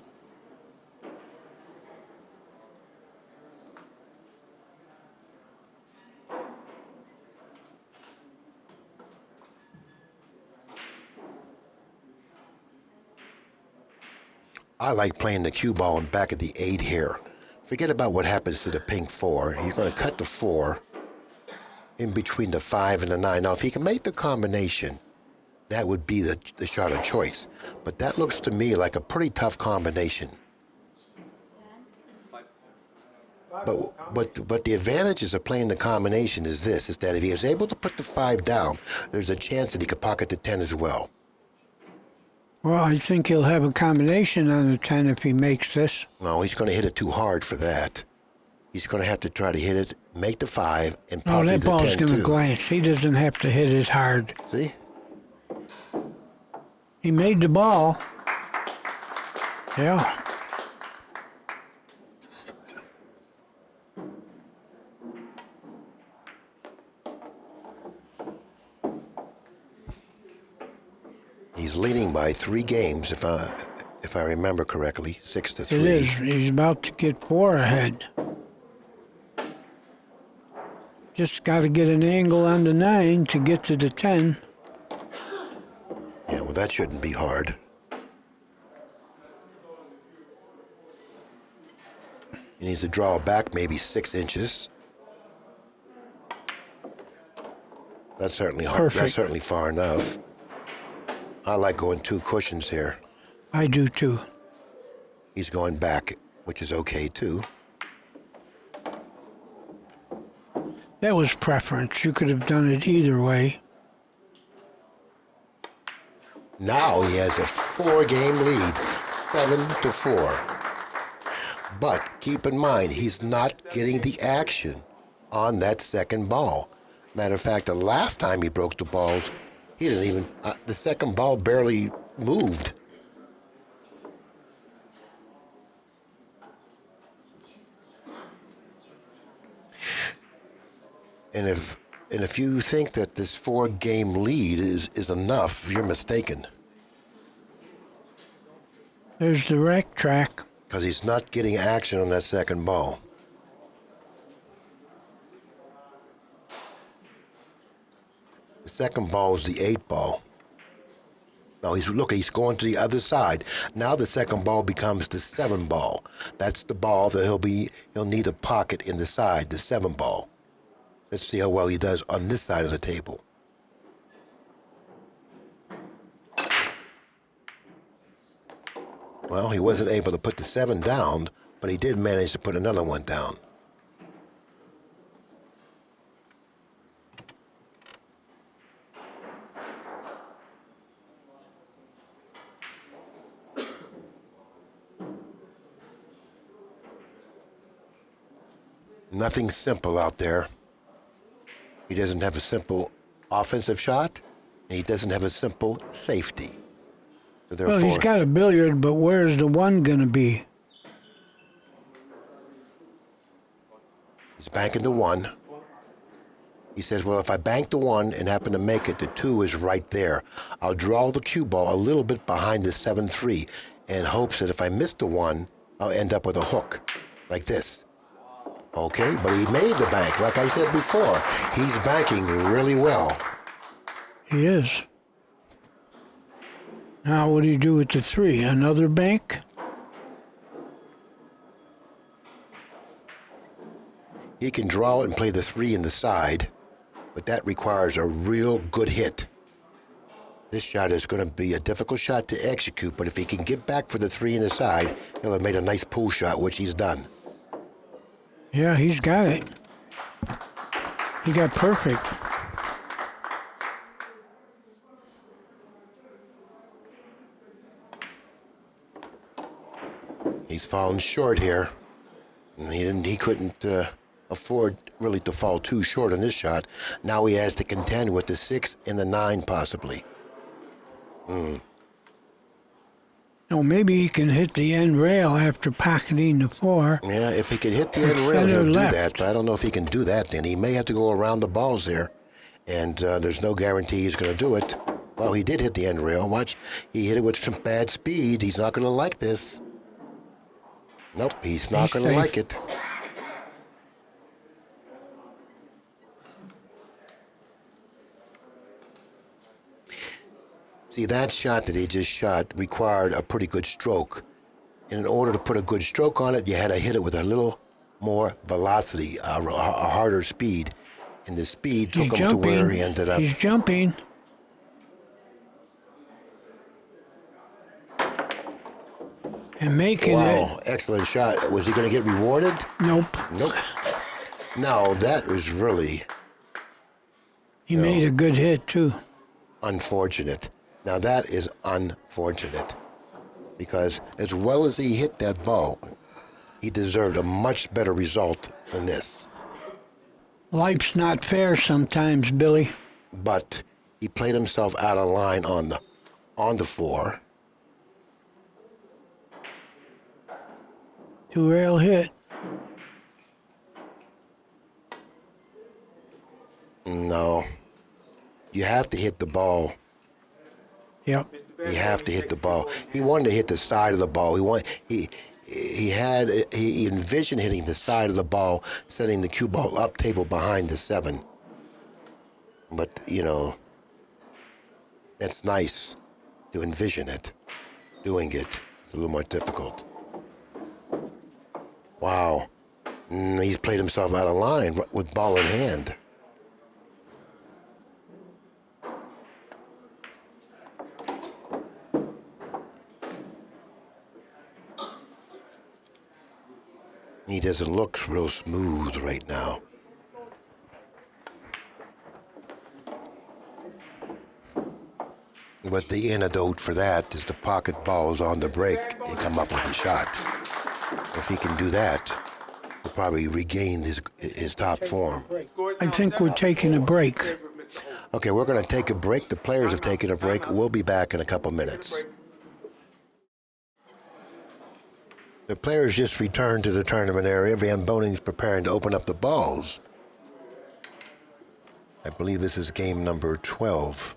I like playing the cue ball in back of the 8 here. Forget about what happens to the pink 4. You're going to cut the 4 in between the 5 and the 9. Now, if he can make the combination, that would be the shot of choice. But that looks to me like a pretty tough combination. But the advantages of playing the combination is this, is that if he is able to put the 5 down, there's a chance that he could pocket the 10 as well. Well, I think he'll have a combination on the 10 if he makes this. No, he's going to hit it too hard for that. He's going to have to try to hit it, make the 5, and No, possibly that the ball's 10 going to too. glance. He doesn't have to hit it hard. See? He made the ball. Yeah. He's leading by 3 games, if I remember correctly, 6-3. It is. He's about to get 4 ahead. Just got to get an angle on the 9 to get to the 10. Yeah, well, that shouldn't be hard. He needs to draw back maybe 6 inches. That's certainly hard. Perfect. That's certainly far enough. I like going 2 cushions here. I do too. He's going back, which is okay too. That was preference. You could have done it either way. Now he has a 4-game lead, 7-4. But keep in mind, he's not getting the action on that second ball. Matter of fact, the last time he broke the balls, he didn't even, the second ball barely moved. And if you think that this 4-game lead is enough, you're mistaken. There's the rack track. Because he's not getting action on that second ball. The second ball is the 8 ball. Now he's going to the other side. Now the second ball becomes the 7 ball. That's the ball that he'll need a pocket in the side, the 7 ball. Let's see how well he does on this side of the table. Well, he wasn't able to put the 7 down, but he did manage to put another one down. Nothing simple out there. He doesn't have a simple offensive shot, and he doesn't have a simple safety. So Well, therefore, he's got a billiard, but where's the 1 going to be? he's banking the 1. He says, well, if I bank the 1 and happen to make it, the 2 is right there. I'll draw the cue ball a little bit behind the 7-3 in hopes that if I miss the 1, I'll end up with a hook like this. Okay, but he made the bank. Like I said before, he's banking really well. He is. Now what do you do with the 3? Another bank? He can draw it and play the 3 in the side, but that requires a real good hit. This shot is going to be a difficult shot to execute, but if he can get back for the 3 in the side, he'll have made a nice pull shot, which he's done. Yeah, he's got it. He got perfect. He's fallen short here. And he couldn't afford really to fall too short on this shot. Now he has to contend with the 6 and the 9 possibly. No, maybe he can hit the end rail after pocketing the 4. Yeah, if he could hit the end rail, Center he'll do left. that. But I don't know if he can do that then. He may have to go around the balls there. And there's no guarantee he's going to do it. Well, he did hit the end rail. Watch. He hit it with some bad speed. He's not going to like this. Nope, he's not He's going to safe. like it. See, that shot that he just shot required a pretty good stroke. And in order to put a good stroke on it, you had to hit it with a little more velocity, a harder speed. And the speed took He's him to where jumping. he ended up. He's jumping. And making Wow, excellent shot. Was he going to get rewarded? it. Nope. Nope. No, that was really He made a good hit, too. unfortunate. Now that is unfortunate. Because as well as he hit that ball, he deserved a much better result than this. Life's not fair sometimes, Billy. But he played himself out of line on the 4. Two rail hit. No. You have to hit the ball. Yep. You have to hit the ball. He wanted to hit the side of the ball. He envisioned hitting the side of the ball, setting the cue ball up table behind the 7. But, that's nice to envision it. Doing it is a little more difficult. Wow. He's played himself out of line with ball in hand. He doesn't look real smooth right now. But the antidote for that is to pocket balls on the break and come up with a shot. If he can do that, he'll probably regain his top form. I think we're taking a break. Okay, we're going to take a break. The players have taken a break. We'll be back in a couple minutes. The players just returned to the tournament area. Van Boning's preparing to open up the balls. I believe this is game number 12.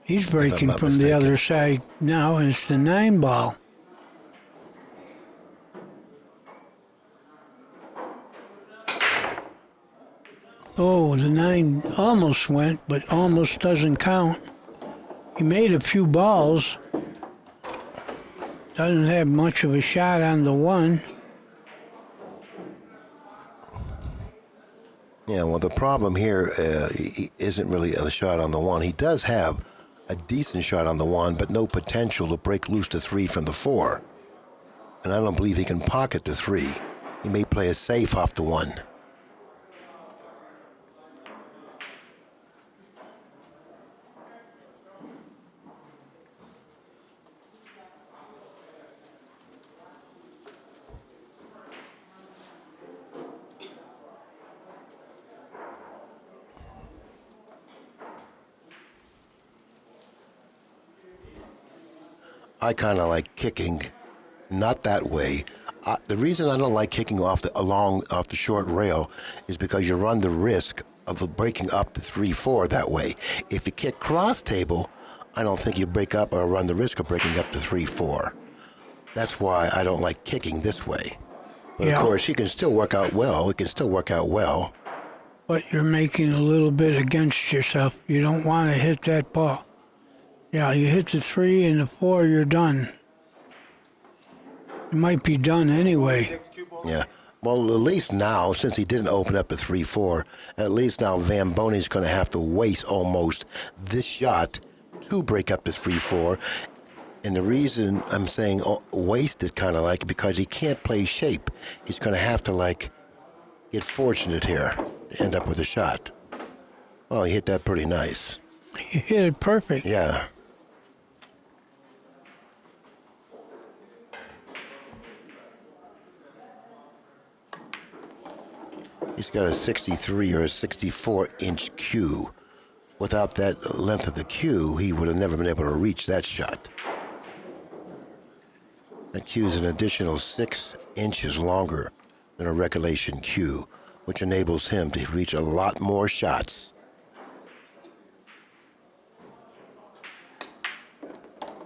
He's breaking from the other side now, and it's the 9 ball. Oh, the 9 almost went, but almost doesn't count. He made a few balls. Doesn't have much of a shot on the 1. Yeah, well, the problem here isn't really a shot on the 1. He does have a decent shot on the 1, but no potential to break loose the 3 from the 4. And I don't believe he can pocket the 3. He may play a safe off the 1. I kind of like kicking, not that way. The reason I don't like kicking off the short rail is because you run the risk of breaking up to 3-4 that way. If you kick cross table, I don't think you break up or run the risk of breaking up to 3-4. That's why I don't like kicking this way. But Yeah. of course, he can still work out well. It can still work out well. But you're making a little bit against yourself. You don't want to hit that ball. Yeah, you hit the 3 and the 4, you're done. You might be done anyway. Yeah. Well, at least now, since he didn't open up the 3-4, at least now Van Boning's going to have to waste almost this shot to break up the 3-4. And the reason I'm saying waste it kind of like because he can't play shape. He's going to have to get fortunate here to end up with a shot. Oh, he hit that pretty nice. You hit it perfect. Yeah. He's got a 63 or a 64-inch cue. Without that length of the cue, he would have never been able to reach that shot. That cue is an additional 6 inches longer than a regulation cue, which enables him to reach a lot more shots.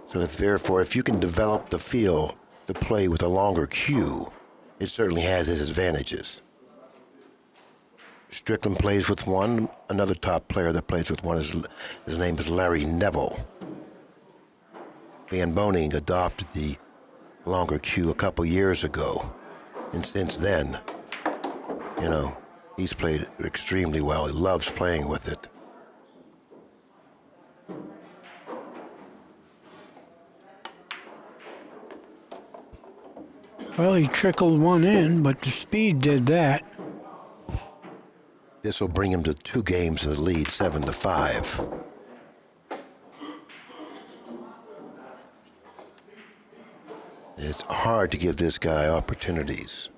So therefore, if you can develop the feel to play with a longer cue, it certainly has its advantages. Strickland plays with one. Another top player that plays with one his name is Larry Neville. Van Boning adopted the longer cue a couple years ago, and since then, he's played extremely well. He loves playing with it. Well, he trickled one in, but the speed did that. This will bring him to 2 games of the lead, 7-5. It's hard to give this guy opportunities.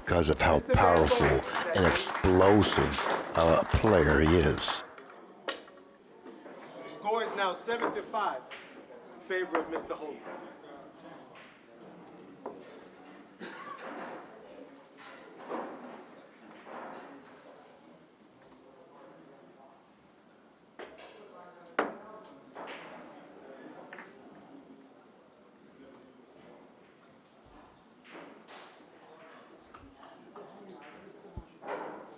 because of how powerful and explosive a player he is. The score is now 7-5 in favor of Mr. Hohmann.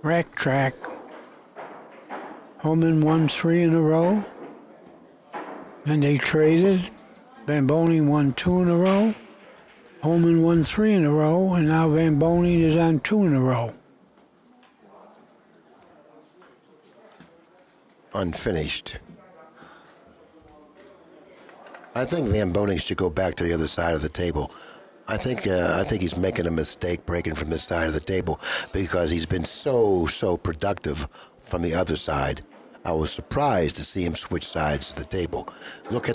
Rack track. Hohmann won 3 in a row. Then they traded. Van Boening won 2 in a row. Hohmann won 3 in a row, and now Van Boening is on 2 in a row. Unfinished. I think Van Boening should go back to the other side of the table. I think he's making a mistake breaking from this side of the table because he's been so productive from the other side. I was surprised to see him switch sides of the table. Look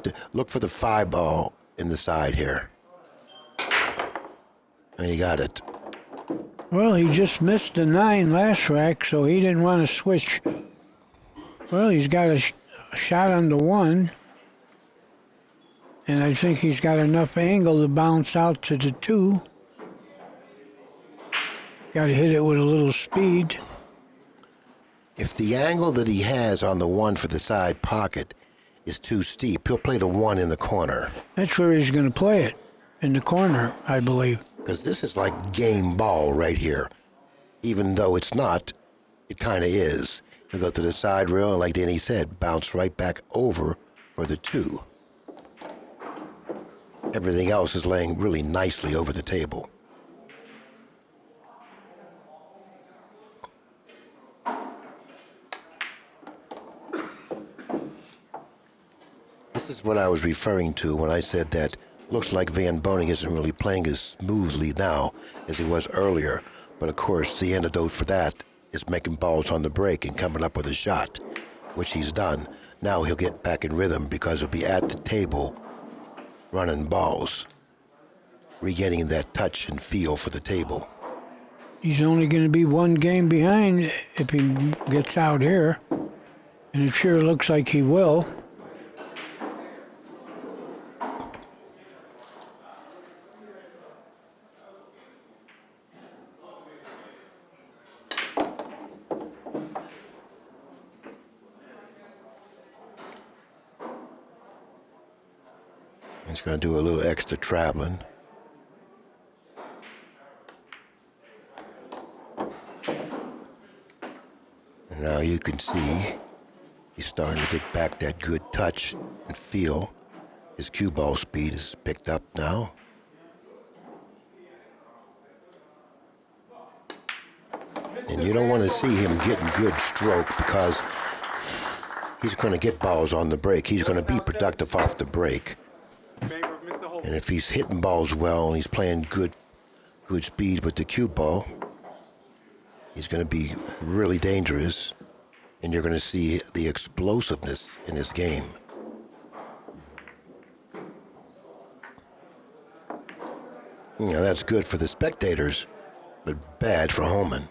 for the 5 ball in the side here. And he got it. Well, he just missed the 9 last rack, so he didn't want to switch. Well, he's got a shot on the 1. And I think he's got enough angle to bounce out to the 2. Got to hit it with a little speed. If the angle that he has on the 1 for the side pocket is too steep, he'll play the 1 in the corner. That's where he's going to play it, in the corner, I believe. Because this is like game ball right here. Even though it's not, it kind of is. He'll go to the side rail, and like Danny said, bounce right back over for the 2. Everything else is laying really nicely over the table. This is what I was referring to when I said that looks like Van Boening isn't really playing as smoothly now as he was earlier. But of course, the antidote for that is making balls on the break and coming up with a shot, which he's done. Now he'll get back in rhythm because he'll be at the table running balls, regaining that touch and feel for the table. He's only going to be 1 game behind if he gets out here. And it sure looks like he will. He's going to do a little extra traveling. And now you can see he's starting to get back that good touch and feel. His cue ball speed is picked up now. And you don't want to see him getting good stroke because he's going to get balls on the break. He's going to be productive off the break. And if he's hitting balls well and he's playing good speed with the cue ball, he's going to be really dangerous, and you're going to see the explosiveness in his game. You know, that's good for the spectators, but bad for Hohmann.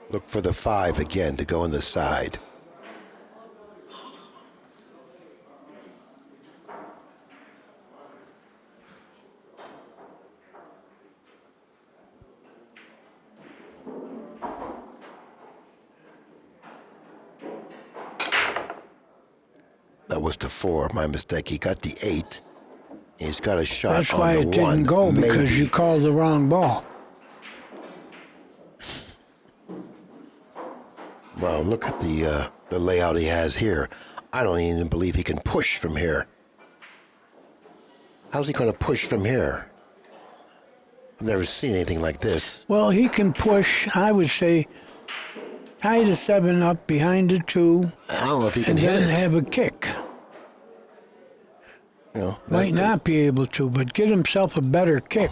Look for the 5 again to go on the side. That was the 4, my mistake. He got the 8. He's got a shot on the 1. That's why it didn't go, because you called the wrong ball. Well, look at the layout he has here. I don't even believe he can push from here. How's he going to push from here? I've never seen anything like this. Well, he can push, I would say, tie the 7 up behind the 2. I don't know if he can and hit then it. have a kick. You know, Might not be able to, but get himself a better kick.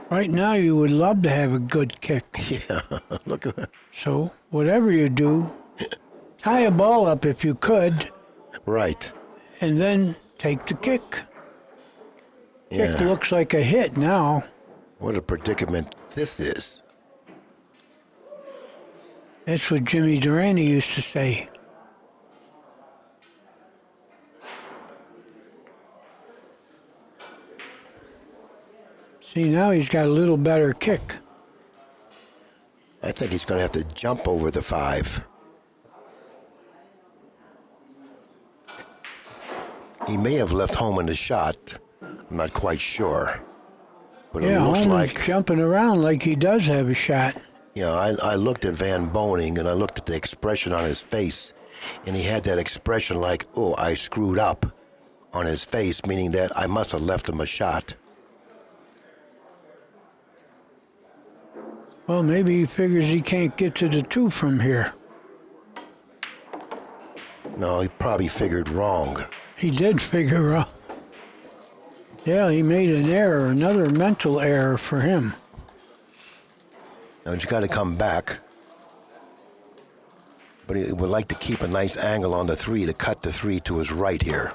Right now, you would love to have a good kick. Yeah, look at that. So, whatever you do, tie a ball up if you could, Right. and then take the kick. Kick Yeah. looks like a hit now. What a predicament this is. That's what Jimmy Durante used to say. See, now he's got a little better kick. I think he's going to have to jump over the 5. He may have left Hohmann a shot. I'm not quite sure. But Yeah, it looks Hohmann's like, jumping around like he does have a shot. you know, I looked at Van Boening and I looked at the expression on his face, and he had that expression like, oh, I screwed up on his face, meaning that I must have left him a shot. Well, maybe he figures he can't get to the 2 from here. No, he probably figured wrong. He did figure out. Yeah, he made an error, another mental error for him. Now he's got to come back. But he would like to keep a nice angle on the 3 to cut the 3 to his right here.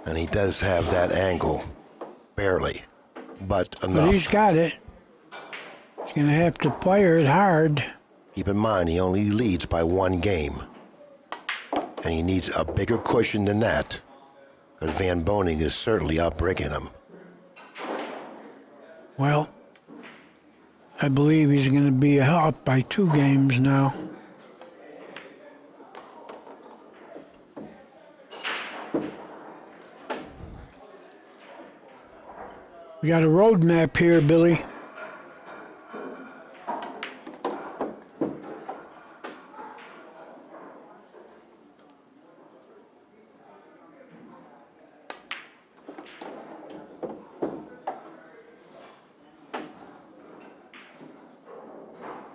And he does have that angle, barely, but enough. But he's got it. He's going to have to fire it hard. Keep in mind, he only leads by 1 game. And he needs a bigger cushion than that, because Van Boening is certainly outbreaking him. Well, I believe he's going to be up by 2 games now. We got a road map here, Billy.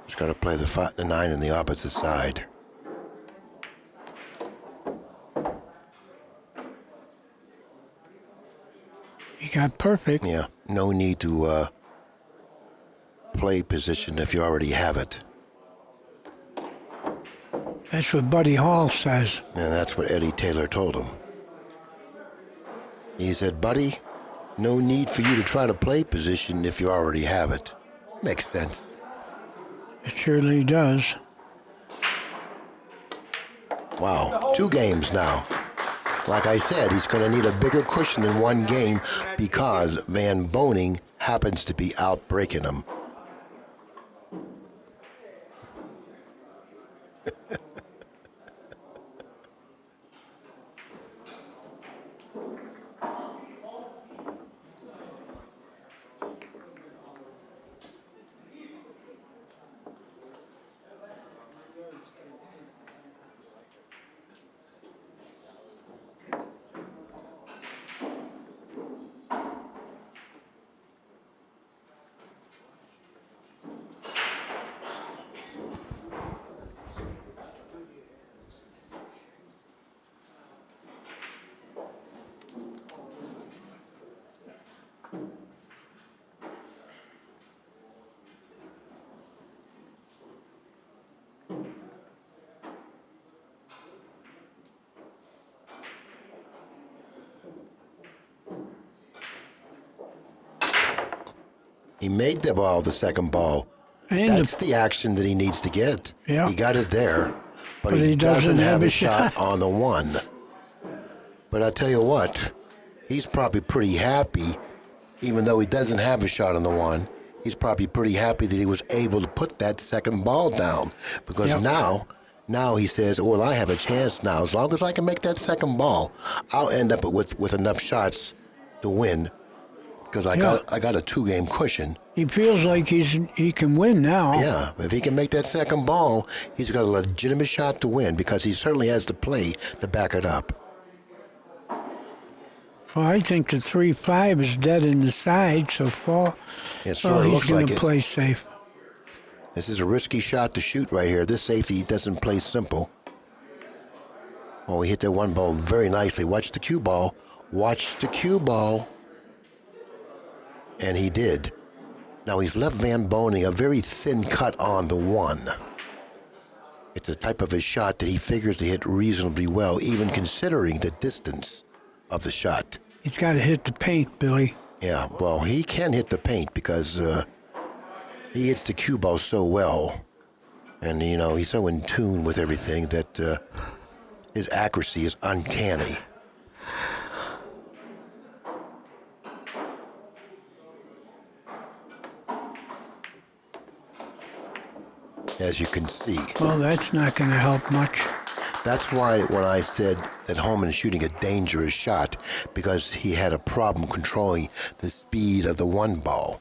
Just got to play the 9 on the opposite side. He got perfect. Yeah, no need to play position if you already have it. That's what Buddy Hall says. And that's what Eddie Taylor told him. He said, buddy, no need for you to try to play position if you already have it. Makes sense. It surely does. Wow, 2 games now. Like I said, he's going to need a bigger cushion than 1 game because Van Boening happens to be outbreaking him. He made the ball, the second ball. And That's the action that he needs to get. Yeah. He got it there, but But he he doesn't doesn't have have a a shot shot. on the 1. But I tell you what, he's probably pretty happy, even though he doesn't have a shot on the 1. He's probably pretty happy that he was able to put that second ball down, because Yep. now he says, well, I have a chance now. As long as I can make that second ball, I'll end up with enough shots to win, because I got a 2-game cushion. he feels like he can win now. Yeah, if he can make that second ball, he's got a legitimate shot to win, because he certainly has the play to back it up. Well, I think the 3-5 is dead in the side, so far. It sure he's looks going like to it. play safe. This is a risky shot to shoot right here. This safety doesn't play simple. Oh, he hit that one ball very nicely. Watch the cue ball. Watch the cue ball. And he did. Now he's left Van Boening a very thin cut on the one. It's a type of a shot that he figures to hit reasonably well, even considering the distance of the shot. He's got to hit the paint, Billy. Yeah, well, he can hit the paint because he hits the cue ball so well. And, you know, he's so in tune with everything that his accuracy is uncanny. As you can see. Well, that's not going to help much. That's why when I said that Hohmann is shooting a dangerous shot, because he had a problem controlling the speed of the one ball.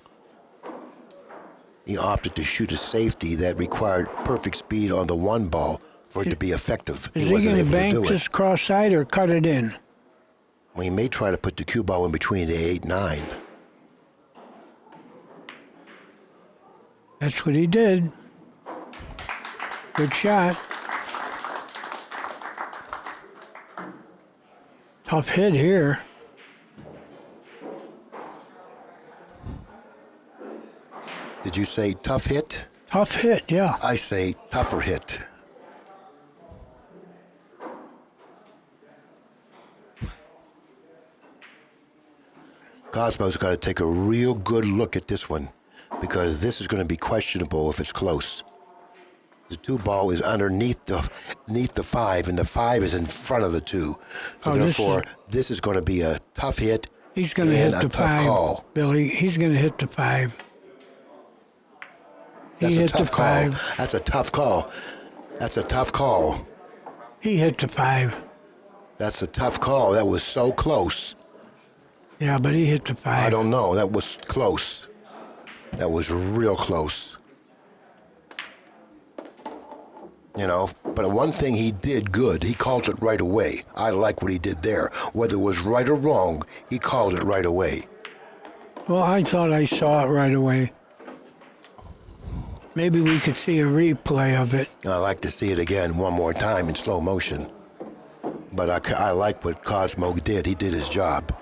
He opted to shoot a safety that required perfect speed on the one ball for it to be effective. Is he wasn't going to able to bank do this it. cross-side or cut it in? Well, he may try to put the cue ball in between the 8-9. That's what he did. Good shot. Tough hit here. Did you say tough hit? Tough hit, yeah. I say tougher hit. Cosmo's got to take a real good look at this one because this is going to be questionable if it's close. The 2 ball is underneath the 5, and the 5 is in front of the 2. So therefore, this is going to be a tough hit. He's going to hit the 5, call. Billy. He's going to hit the 5. That's a tough call. That's a tough call. That's a tough call. He hit the 5. That's a tough call. That was so close. Yeah, but he hit the 5. I don't know. That was close. That was real close. You know, but one thing he did good, he called it right away. I like what he did there. Whether it was right or wrong, he called it right away. Well, I thought I saw it right away. Maybe we could see a replay of it. I'd like to see it again one more time in slow motion. But I like what Cosmo did. He did his job.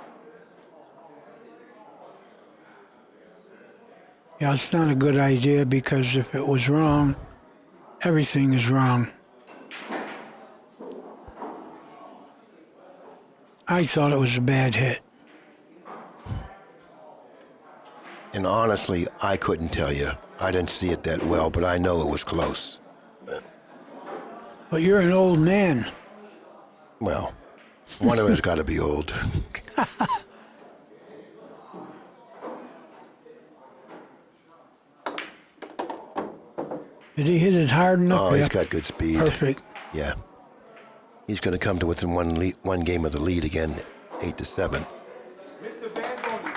Yeah, it's not a good idea because if it was wrong, everything is wrong. I thought it was a bad hit. And honestly, I couldn't tell you. I didn't see it that well, but I know it was close. But you're an old man. Well, one of us got to be old. Did he hit it hard enough? Oh, he's got good speed. Perfect. Yeah. He's going to come to within one game of the lead again, 8-7. Mr. Van Boening.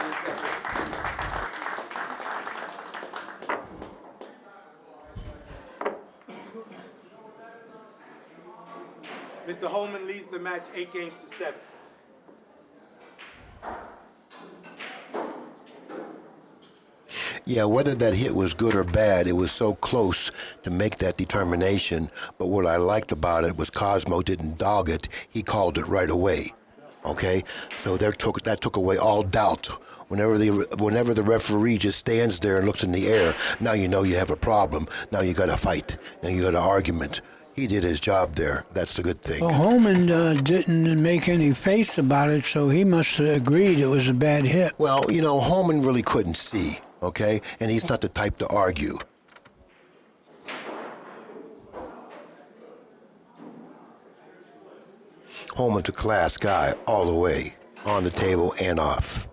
Mr. Hohmann leads the match 8-7. Yeah, whether that hit was good or bad, it was so close to make that determination. But what I liked about it was Cosmo didn't dog it. He called it right away. Okay? So that took away all doubt. Whenever the referee just stands there and looks in the air, now you know you have a problem. Now you got a fight. Now you got an argument. He did his job there. That's the good thing. Well, Hohmann didn't make any face about it, so he must have agreed it was a bad hit. Well, you know, Hohmann really couldn't see. Okay? And he's not the type to argue. Hohmann's a class guy all the way, on the table and off.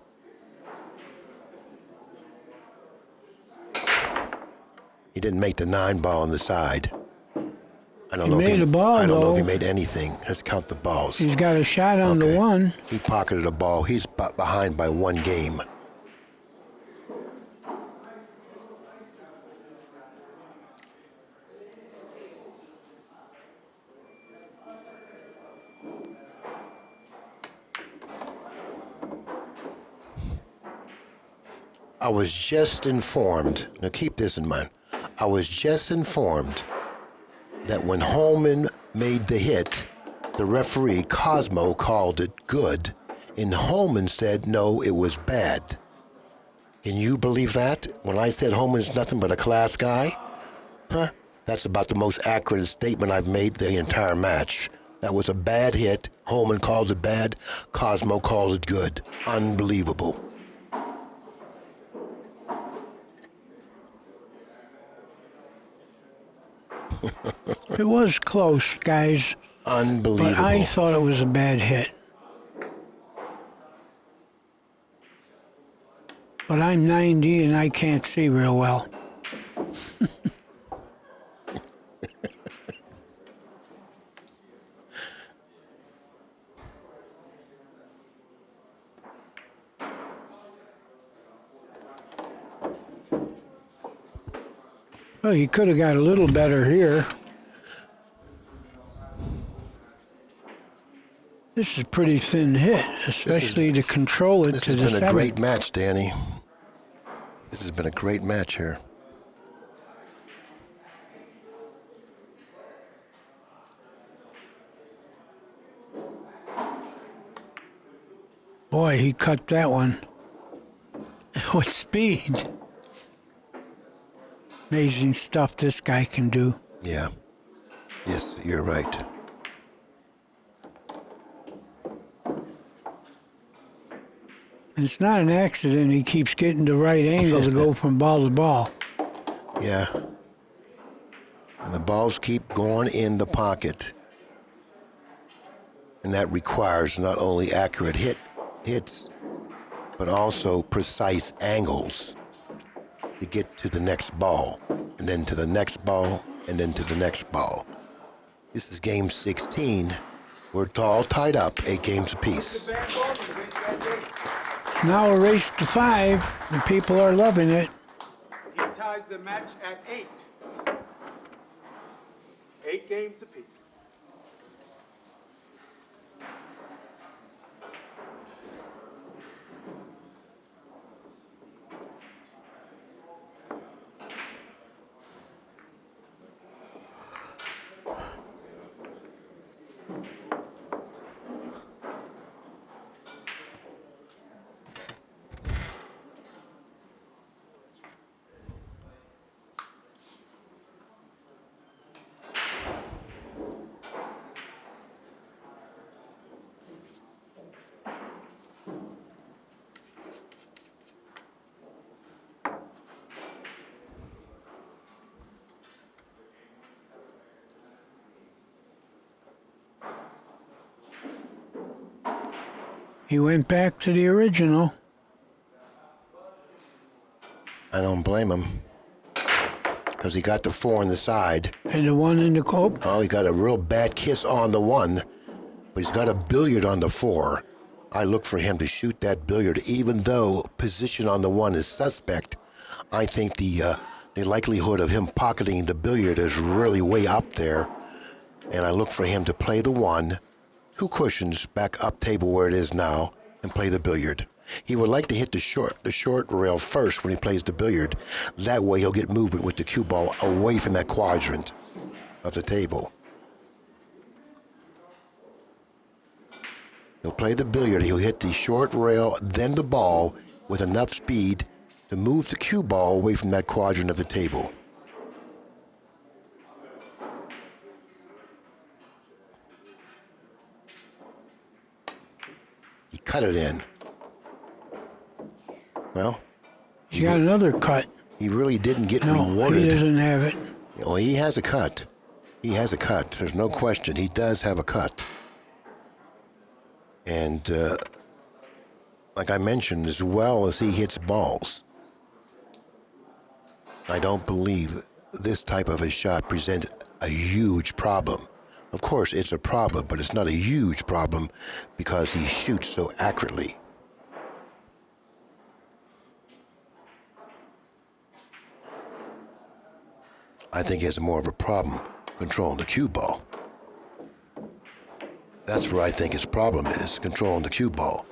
He didn't make the 9 ball on the side. I don't know if he made anything. Let's count the balls. He's got a shot on the 1. He pocketed a ball. He's behind by 1 game. I was just informed, now keep this in mind, I was just informed that when Hohmann made the hit, The referee, Cosmo, called it good, and Hohmann said, no, it was bad. Can you believe that? When I said Hohmann's nothing but a class guy? Huh? That's about the most accurate statement I've made the entire match. That was a bad hit. Hohmann calls it bad. Cosmo calls it good. Unbelievable. It was close, guys. Unbelievable. But I thought it was a bad hit. But I'm 90 and I can't see real well. Well, he could have got a little better here. This is a pretty thin hit, especially to control it to the This has been a 7th. great match, Danny. This has been a great match here. Boy, he cut that one. With speed. Amazing stuff this guy can do. Yeah. Yes, you're right. And it's not an accident he keeps getting the right angle to go from ball to ball. Yeah. And the balls keep going in the pocket. And that requires not only accurate hits, but also precise angles to get to the next ball, and then to the next ball, and then to the next ball. This is game 16. We're all tied up, 8 games apiece. It's now a race to 5. The people are loving it. He ties the match at 8. 8 games apiece. He went back to the original. I don't blame him, because he got the 4 on the side. And the one in the cope. Oh, he got a real bad kiss on the 1, but he's got a billiard on the 4. I look for him to shoot that billiard, even though position on the 1 is suspect. I think the likelihood of him pocketing the billiard is really way up there, and I look for him to play the 1, 2 cushions back up table where it is now, and play the billiard. He would like to hit the short rail first when he plays the billiard. That way he'll get movement with the cue ball away from that quadrant of the table. He'll play the billiard. He'll hit the short rail, then the ball with enough speed to move the cue ball away from that quadrant of the table. He cut it in. Well, He's got another cut. he really didn't get No, rewarded. he doesn't have it. Oh, he has a cut. He has a cut. There's no question. He does have a cut. And like I mentioned, as well as he hits balls, I don't believe this type of a shot presents a huge problem. Of course, it's a problem, but it's not a huge problem because he shoots so accurately. I think he has more of a problem controlling the cue ball. That's where I think his problem is, controlling the cue ball.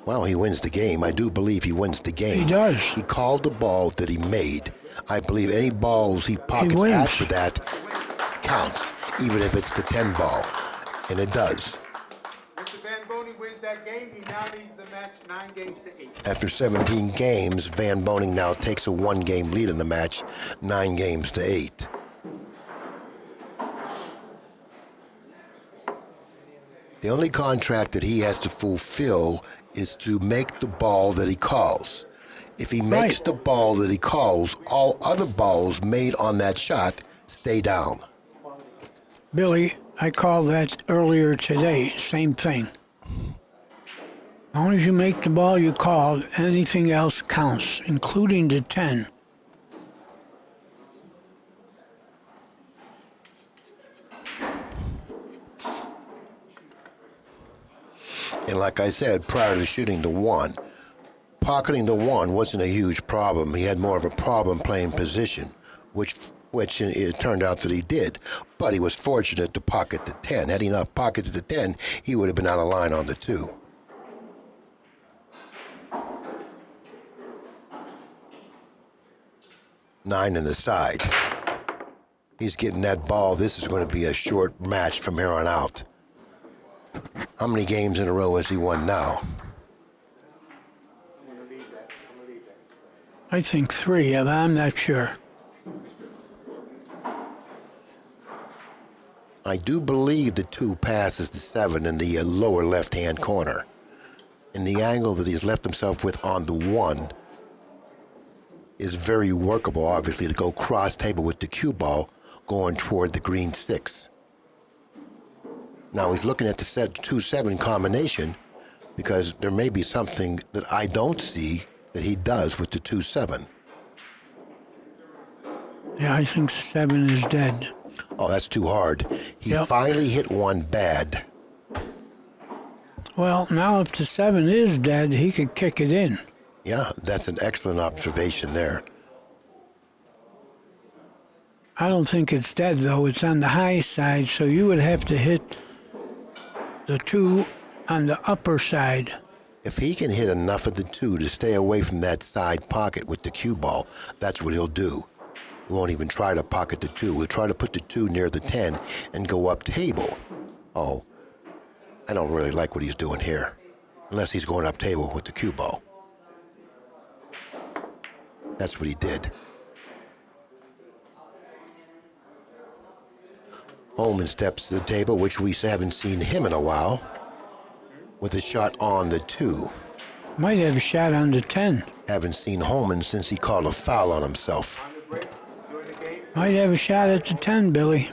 Well, he wins the game. I do believe he wins the game. He does. He called the ball that he made. I believe any balls he pockets wins. after that counts, even if it's the 10 ball. And it does. Mr. Van Boening wins that game. He now leads the match 9 games to 8. After 17 games, Van Boening now takes a 1-game lead in the match, 9 games to 8. The only contract that he has to fulfill is to make the ball that he calls. If he makes the ball that he calls, all other balls made on that shot stay down. Billy, I called that earlier today. Same thing. As long as you make the ball you called, anything else counts, including the 10. And like I said, prior to shooting the 1, pocketing the 1 wasn't a huge problem. He had more of a problem playing position, which it turned out that he did. But he was fortunate to pocket the 10. Had he not pocketed the 10, he would have been out of line on the 2. Nine in the side. He's getting that ball. This is going to be a short match from here on out. How many games in a row has he won now? I think 3, and I'm not sure. I do believe the 2 passes the 7 in the lower left-hand corner. And the angle that he's left himself with on the 1 is very workable, obviously, to go cross-table with the cue ball going toward the green 6. Now he's looking at the 2-7 combination because there may be something that I don't see that he does with the 2-7. Yeah, I think 7 is dead. Oh, that's too hard. He finally hit one bad. Well, now if the 7 is dead, he could kick it in. Yeah, that's an excellent observation there. I don't think it's dead, though. It's on the high side, so you would have to hit the 2 on the upper side. If he can hit enough of the 2 to stay away from that side pocket with the cue ball, that's what he'll do. He won't even try to pocket the 2. He'll try to put the 2 near the 10 and go up table. Oh, I don't really like what he's doing here, unless he's going up table with the cue ball. That's what he did. Hohmann steps to the table, which we haven't seen him in a while, with a shot on the 2. Might have a shot on the 10. Haven't seen Hohmann since he called a foul on himself. Might have a shot at the 10, Billy.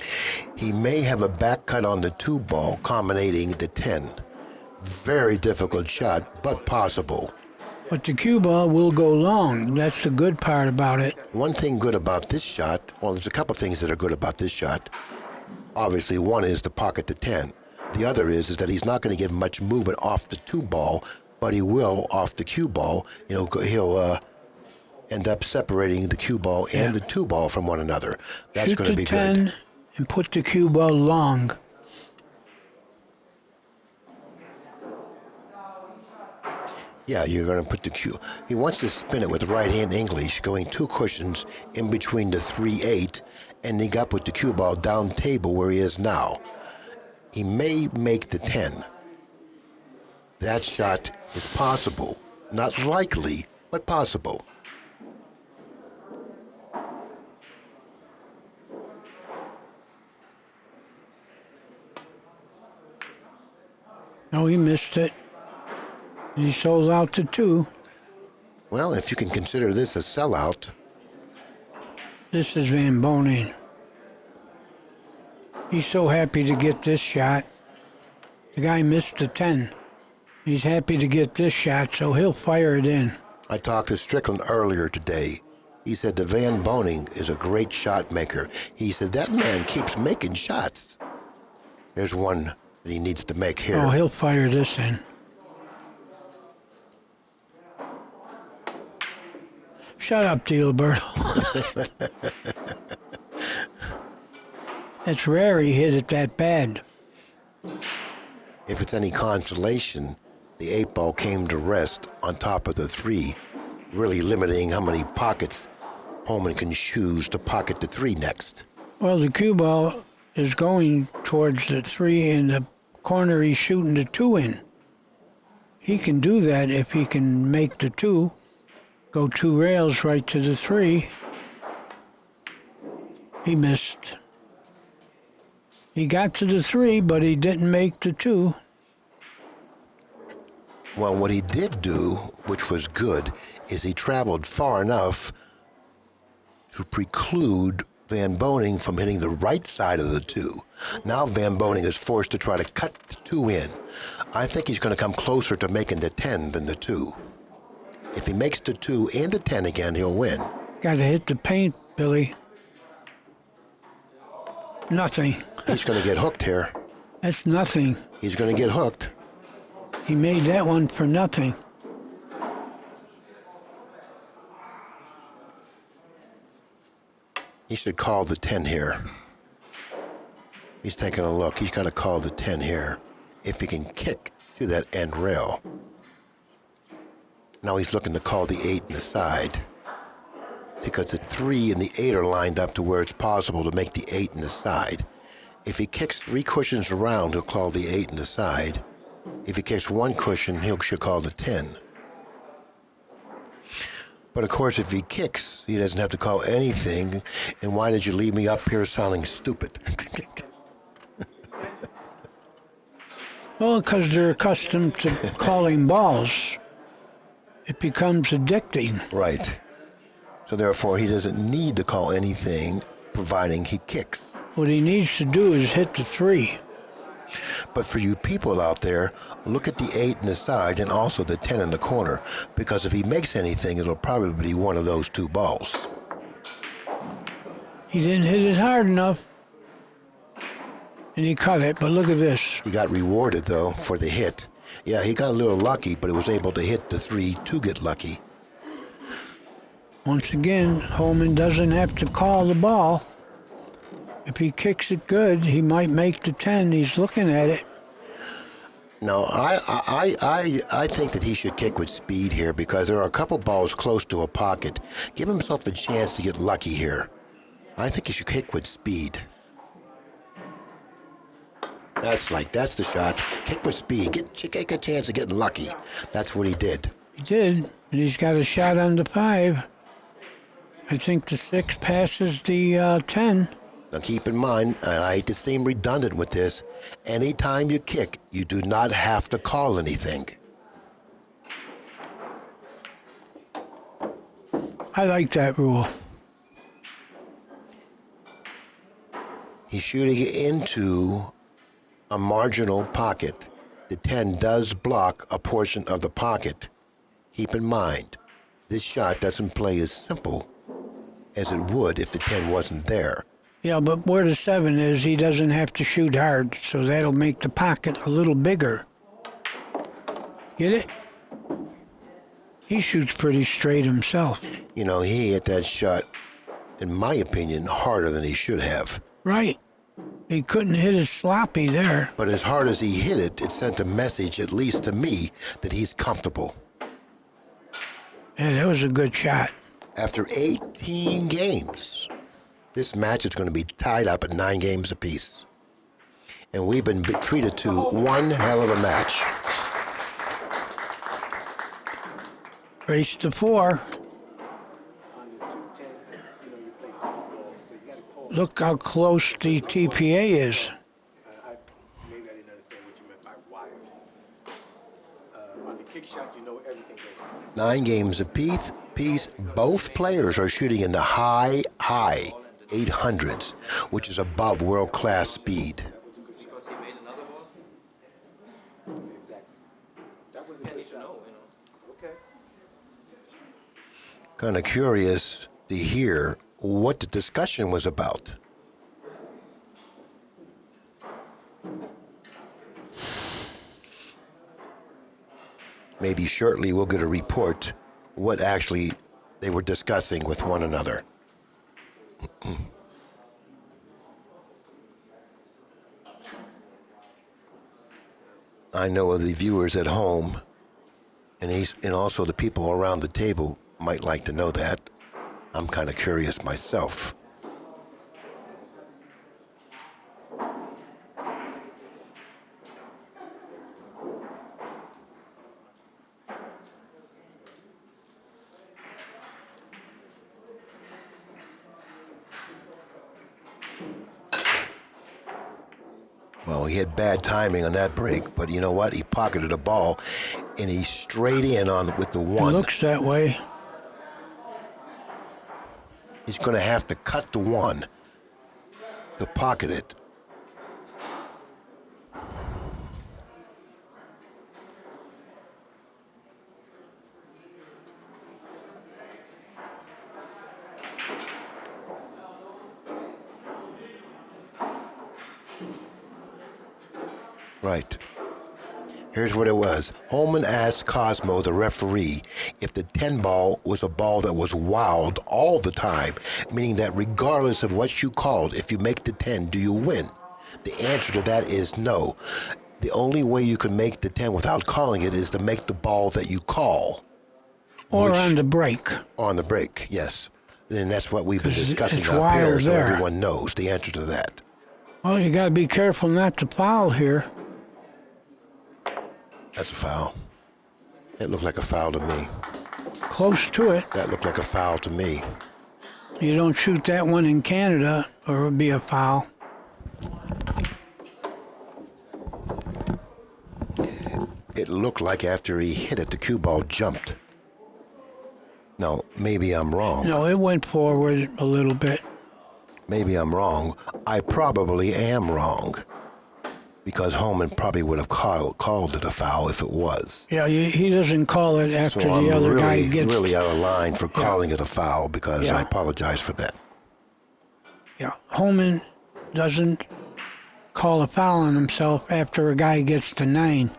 He may have a back cut on the 2 ball, combinating the 10. Very difficult shot, but possible. But the cue ball will go long. That's the good part about it. One thing good about this shot, well, there's a couple things that are good about this shot. Obviously, one is to pocket the 10. The other is that he's not going to get much movement off the 2 ball, but he will off the cue ball. He'll end up separating the cue ball and the 2 ball from one another. That's going to be good. Shoot the 10 and put the cue ball long. Yeah, you're going to put the cue. He wants to spin it with right-hand English, going 2 cushions in between the 3-8, and he got put the cue ball down table where he is now. He may make the 10. That shot is possible. Not likely, but possible. No, he missed it. He sold out to 2. Well, if you can consider this a sellout. This is Van Boening. He's so happy to get this shot. The guy missed the 10. He's happy to get this shot, so he'll fire it in. I talked to Strickland earlier today. He said the Van Boening is a great shot maker. He said that man keeps making shots. There's one that he needs to make here. Oh, he'll fire this in. Shut up, DiLiberto. It's rare he hit it that bad. If it's any consolation, the 8 ball came to rest on top of the 3, really limiting how many pockets Hohmann can choose to pocket the 3 next. Well, the cue ball is going towards the 3 and the corner he's shooting the 2 in. He can do that if he can make the 2, go 2 rails right to the 3. He missed. He got to the 3, but he didn't make the 2. Well, what he did do, which was good, is he traveled far enough to preclude Van Boening from hitting the right side of the 2. Now Van Boening is forced to try to cut the 2 in. I think he's going to come closer to making the 10 than the 2. If he makes the 2 and the 10 again, he'll win. Got to hit the paint, Billy. Nothing. He's going to get hooked here. That's nothing. He's going to get hooked. He made that one for nothing. He should call the 10 here. He's taking a look. He's got to call the 10 here if he can kick to that end rail. Now he's looking to call the 8 in the side because the 3 and the 8 are lined up to where it's possible to make the 8 in the side. If he kicks 3 cushions around, he'll call the 8 in the side. If he kicks 1 cushion, he should call the 10. But of course, if he kicks, he doesn't have to call anything. And why did you leave me up here sounding stupid? Well, because they're accustomed to calling balls. It becomes addicting. Right. So therefore, he doesn't need to call anything, providing he kicks. What he needs to do is hit the 3. But for you people out there, look at the 8 in the side and also the 10 in the corner, because if he makes anything, it'll probably be one of those 2 balls. He didn't hit it hard enough. And he cut it, but look at this. He got rewarded, though, for the hit. Yeah, he got a little lucky, but he was able to hit the 3 to get lucky. Once again, Hohmann doesn't have to call the ball. If he kicks it good, he might make the 10. He's looking at it. No, I think that he should kick with speed here because there are a couple balls close to a pocket. Give himself a chance to get lucky here. I think he should kick with speed. That's the shot. Kick with speed. Get a chance of getting lucky. That's what he did. He did, and he's got a shot on the 5. I think the 6 passes the 10. Now keep in mind, and I hate to seem redundant with this, anytime you kick, you do not have to call anything. I like that rule. He's shooting into a marginal pocket. The 10 does block a portion of the pocket. Keep in mind, this shot doesn't play as simple as it would if the 10 wasn't there. Yeah, but where the 7 is, he doesn't have to shoot hard, so that'll make the pocket a little bigger. Get it? He shoots pretty straight himself. You know, he hit that shot, in my opinion, harder than he should have. Right. He couldn't hit it sloppy there. But as hard as he hit it, it sent a message, at least to me, that he's comfortable. Yeah, that was a good shot. After 18 games, this match is going to be tied up at 9 games apiece. And we've been treated to one hell of a match. Race to 4. Look how close the TPA is. Maybe I didn't understand what you meant by wired. On the kick shot, you know everything goes. 9 games apiece. Both players are shooting in the high 800s, which is above world-class speed. Because he made another ball? Exactly. That was a good shot. Okay. Kind of curious to hear what the discussion was about. Maybe shortly we'll get a report what actually they were discussing with one another. I know the viewers at home and also the people around the table might like to know that. I'm kind of curious myself. he had bad timing on that break, but you know what? He pocketed a ball, and he's straight in with the It one. looks that way. He's going to have to cut the one to pocket it. Right. Here's what it was. Hohmann asked Cosmo, the referee, if the 10 ball was a ball that was wild all the time, meaning that regardless of what you called, if you make the 10, do you win? The answer to that is no. The only way you can make the 10 without calling it is to make the ball that you call. Or on the break. On the break, yes. And that's what we've been 'Cause discussing it's up wild here, so there. everyone knows the answer to that. Well, you got to be careful not to foul here. That's a foul. It looked like a foul to me. Close to it. That looked like a foul to me. You don't shoot that one in Canada, or it would be a foul. It looked like after he hit it, the cue ball jumped. No, maybe I'm wrong. No, it went forward a little bit. Maybe I'm wrong. I probably am wrong. Because Hohmann probably would have called it a foul if it was. Yeah, he doesn't call it after So I'm the other guy really, gets... really out of line for calling it a foul because Yeah. I apologize for that. Yeah, Hohmann doesn't call a foul on himself after a guy gets to 9.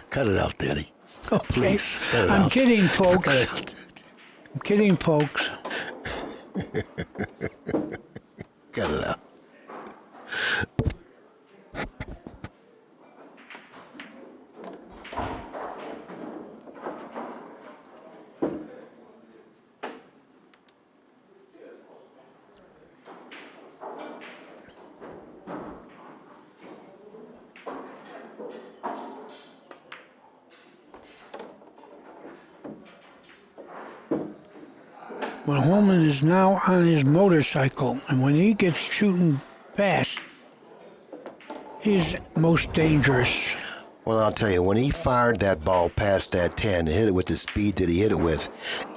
Cut it out, Danny. Okay. Please, cut it I'm out. kidding, folks. Cut it out. I'm kidding, folks. Cut it out. When Hohmann is now on his motorcycle, and when he gets shooting fast, he's most dangerous. Well, I'll tell you, when he fired that ball past that 10 and hit it with the speed that he hit it with,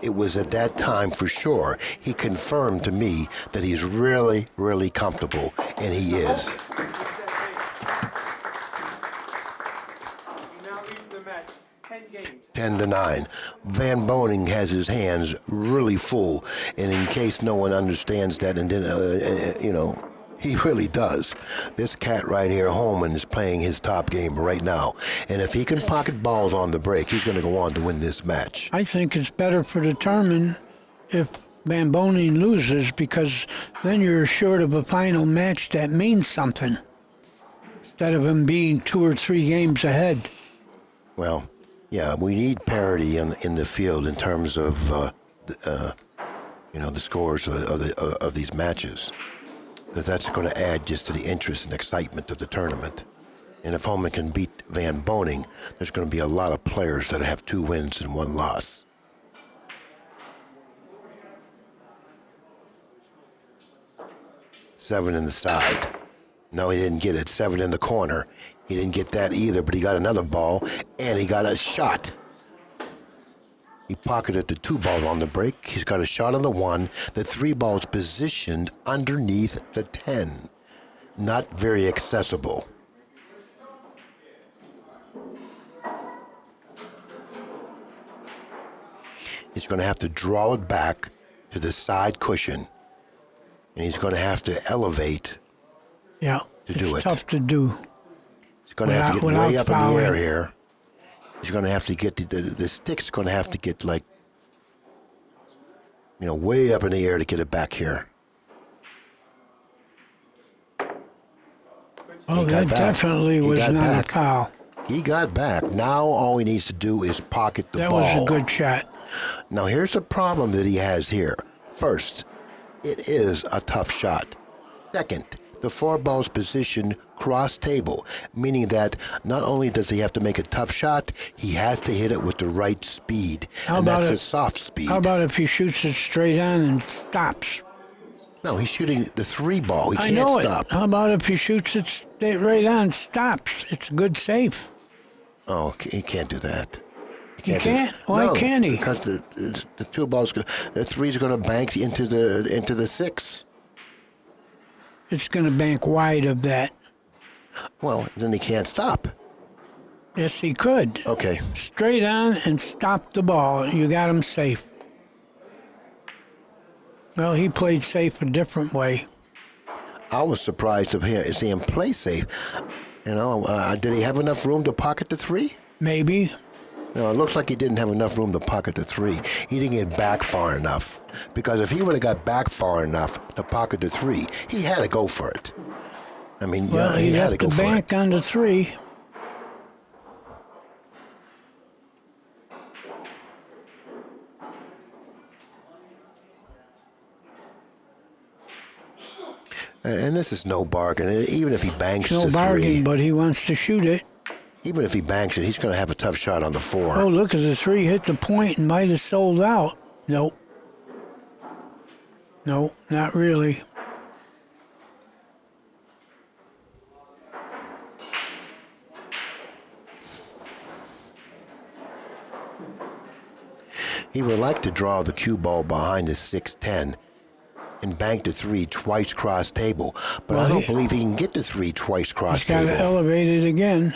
it was at that time for sure. He confirmed to me that he's really, really comfortable, and he is. You now lead the match 10 games. 10-9. Van Boening has his hands really full, and in case no one understands that, and then, he really does. This cat right here, Hohmann, is playing his top game right now, and if he can pocket balls on the break, he's going to go on to win this match. I think it's better for the tournament if Van Boening loses, because then you're assured of a final match that means something, instead of him being 2 or 3 games ahead. Well, yeah, we need parity in the field in terms of the scores of these matches, because that's going to add just to the interest and excitement of the tournament. And if Hohmann can beat Van Boening, there's going to be a lot of players that have 2 wins and 1 loss. Seven in the side. No, he didn't get it. 7 in the corner. He didn't get that either, but he got another ball, and he got a shot. He pocketed the 2 ball on the break. He's got a shot on the 1. The 3 ball's positioned underneath the 10. Not very accessible. He's going to have to draw it back to the side cushion, and he's going to have to elevate Yeah, to do it's it. tough to do. He's going to have to get Without way up in the air fouling. here. He's going to have to get the stick's going to have to get way up in the air to get it back here. Oh, He got that back. definitely He was got not back. a foul. He got back. Now all he needs to do is pocket the That ball. was a good shot. Now here's the problem that he has here. First, it is a tough shot. Second, the 4 ball's positioned cross table, meaning that not only does he have to make a tough shot, he has to hit it with the right speed. How And about that's it- a soft speed. How about if he shoots it straight on and stops? No, he's shooting the 3 ball. He I can't know stop. it. How about if he shoots it straight right on, stops? It's a good safe. Oh, he can't do that. He can't? Why can't he? Because the 2 balls, the 3's going to bank into the 6. It's going to bank wide of that. Well, then he can't stop. Yes, he could. Okay. Straight on and stop the ball. You got him safe. Well, he played safe a different way. I was surprised to see him play safe. You know, did he have enough room to pocket the 3? Maybe. No, it looks like he didn't have enough room to pocket the 3. He didn't get back far enough. Because if he would have got back far enough to pocket the 3, he had to go for it. I mean, Well, he he'd had have to go to for it. bank on the 3. And this is no bargain. Even if he banks No the 3, bargain, but he wants to shoot it. even if he banks it, he's going to have a tough shot on the 4. Oh, look, at the 3 hit the point and might have sold out. Nope. No, not really. He would like to draw the cue ball behind the 6-10 and bank the 3 twice cross table, but Well, I don't believe he can get the 3 twice cross He's got table. to elevate it again.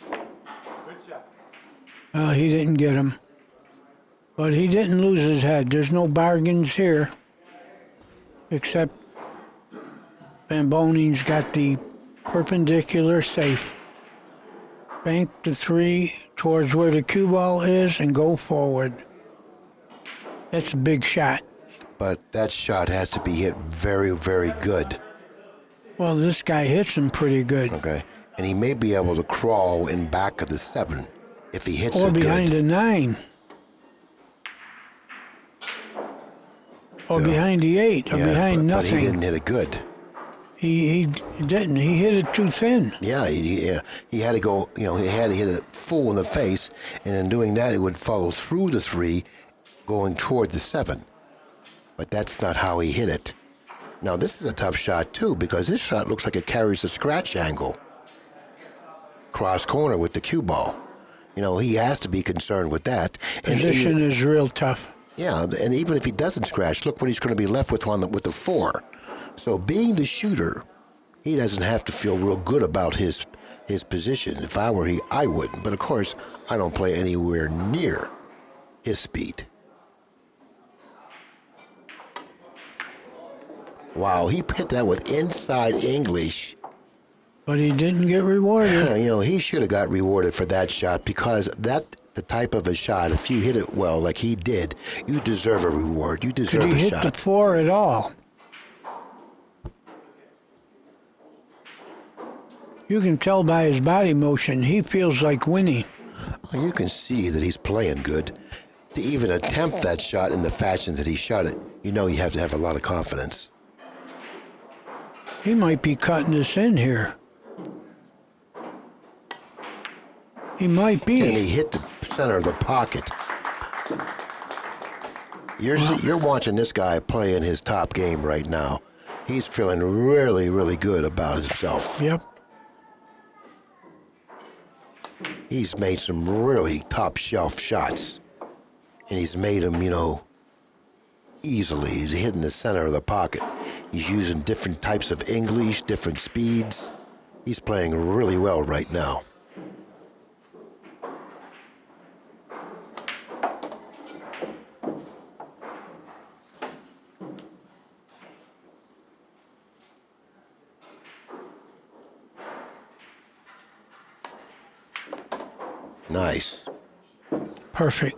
Good shot. He didn't get him. But he didn't lose his head. There's no bargains here. Except Van Boning's got the perpendicular safe. Bank the 3 towards where the cue ball is and go forward. That's a big shot. But that shot has to be hit very, very good. Well, this guy hits him pretty good. Okay. And he may be able to crawl in back of the 7 if he hits Or it behind good. a 9. Or So, behind the 8. Or behind but nothing. he didn't hit it good. He didn't. He hit it too thin. Yeah, he had to go, he had to hit it full in the face, and in doing that, it would follow through the 3, going toward the 7. But that's not how he hit it. Now, this is a tough shot, too, because this shot looks like it carries a scratch angle. Cross corner with the cue ball. He has to be concerned with that. Position is real tough. Yeah, and even if he doesn't scratch, look what he's going to be left with with the 4. So being the shooter, he doesn't have to feel real good about his position. If I were he, I wouldn't. But of course, I don't play anywhere near his speed. Wow, he hit that with inside English. But he didn't get rewarded. He should have got rewarded for that shot because the type of a shot, if you hit it well like he did, you deserve a reward. You deserve Did a he hit shot. the 4 at all? You can tell by his body motion, he feels like winning. Well, you can see that he's playing good. To even attempt that shot in the fashion that he shot it, you have to have a lot of confidence. He might be cutting this in here. He might be. And he hit the center of the pocket. You're watching this guy play in his top game right now. He's feeling really, really good about himself. Yep. He's made some really top shelf shots. And he's made them, easily. He's hitting the center of the pocket. He's using different types of English, different speeds. He's playing really well right now. Nice. Perfect.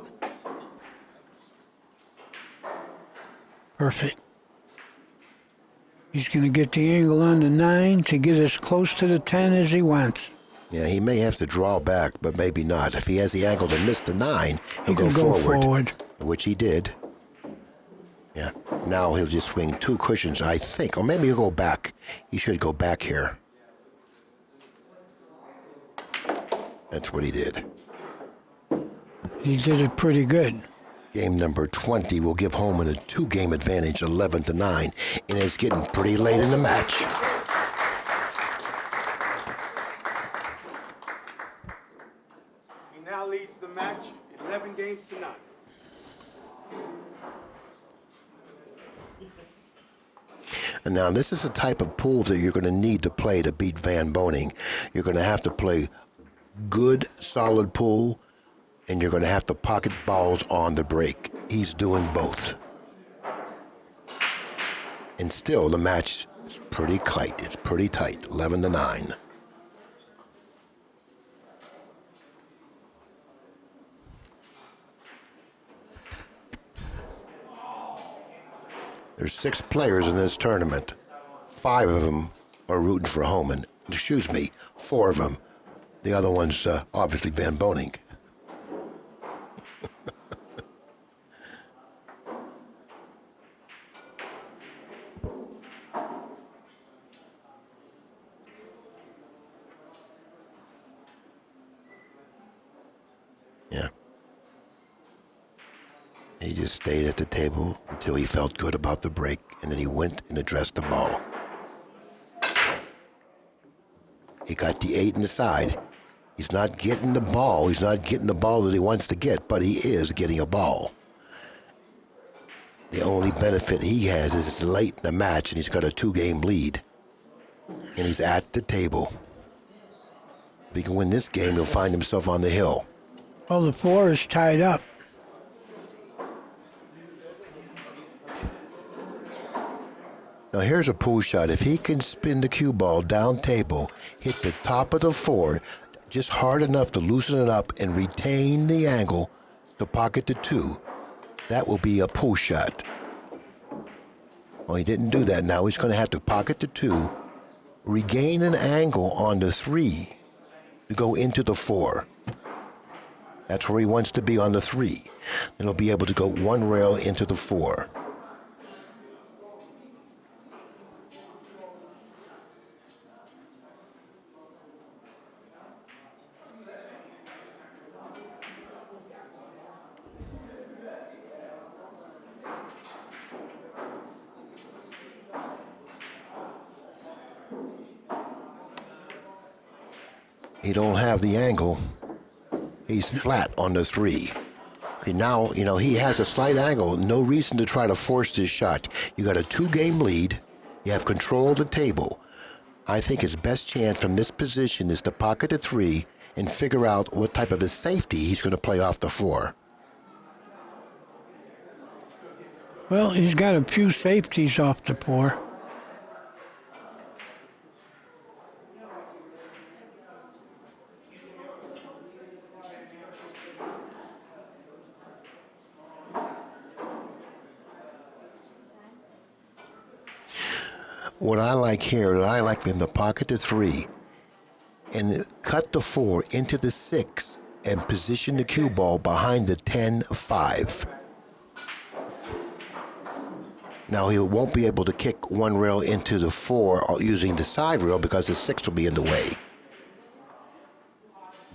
Perfect. He's going to get the angle on the 9 to get as close to the 10 as he wants. Yeah, he may have to draw back, but maybe not. If he has the angle to miss the 9, He he'll go can go forward, forward. which he did. Yeah, now he'll just swing 2 cushions, I think. Or maybe he'll go back. He should go back here. That's what he did. He did it pretty good. Game number 20 will give Hohmann a 2-game advantage, 11-9, and it's getting pretty late in the match. He now leads the match 11 games to 9. And now this is the type of pool that you're going to need to play to beat Van Boening. You're going to have to play good, solid pool, and you're going to have to pocket balls on the break. He's doing both. And still, the match is pretty tight. It's pretty tight, 11-9. There's 6 players in this tournament. 5 of them are rooting for Hohmann. Excuse me, 4 of them. The other one's obviously Van Boening. Yeah. He just stayed at the table until he felt good about the break, and then he went and addressed the ball. He got the 8 in the side. He's not getting the ball. He's not getting the ball that he wants to get, but he is getting a ball. The only benefit he has is it's late in the match, and he's got a 2-game lead. And he's at the table. If he can win this game, he'll find himself on the hill. Well, the 4 is tied up. Now here's a pool shot. If he can spin the cue ball down table, hit the top of the 4, just hard enough to loosen it up and retain the angle to pocket the 2, that will be a pool shot. Well, he didn't do that. Now he's going to have to pocket the 2, regain an angle on the 3 to go into the 4. That's where he wants to be, on the 3. Then he'll be able to go 1 rail into the 4. He don't have the angle. He's flat on the 3. Okay, now, he has a slight angle. No reason to try to force this shot. You got a 2-game lead. You have control of the table. I think his best chance from this position is to pocket the 3 and figure out what type of a safety he's going to play off the 4. Well, he's got a few safeties off the 4. What I like here is I like him to pocket the 3 and cut the 4 into the 6 and position the cue ball behind the 10-5. Now he won't be able to kick 1 rail into the 4 using the side rail because the 6 will be in the way.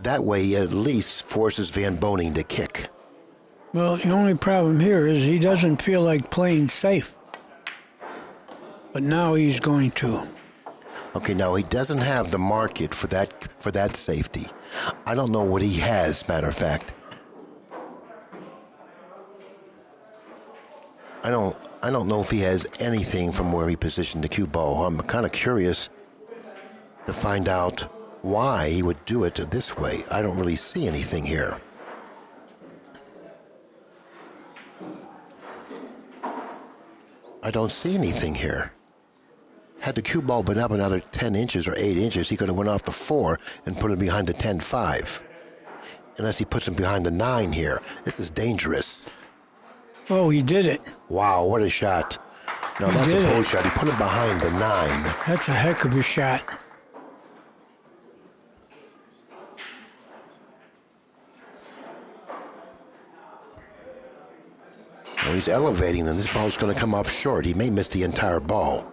That way he at least forces Van Boening to kick. Well, the only problem here is he doesn't feel like playing safe. But now he's going to. Okay, now he doesn't have the market for that safety. I don't know what he has, matter of fact. I don't know if he has anything from where he positioned the cue ball. I'm kind of curious to find out why he would do it this way. I don't really see anything here. I don't see anything here. Had the cue ball been up another 10 inches or 8 inches, he could have went off the 4 and put him behind the 10-5. Unless he puts him behind the 9 here. This is dangerous. Oh, he did it. Wow, what a shot. No, that's a pull shot. He put him behind the 9. That's a heck of a shot. Well, he's elevating, and this ball's going to come off short. He may miss the entire ball.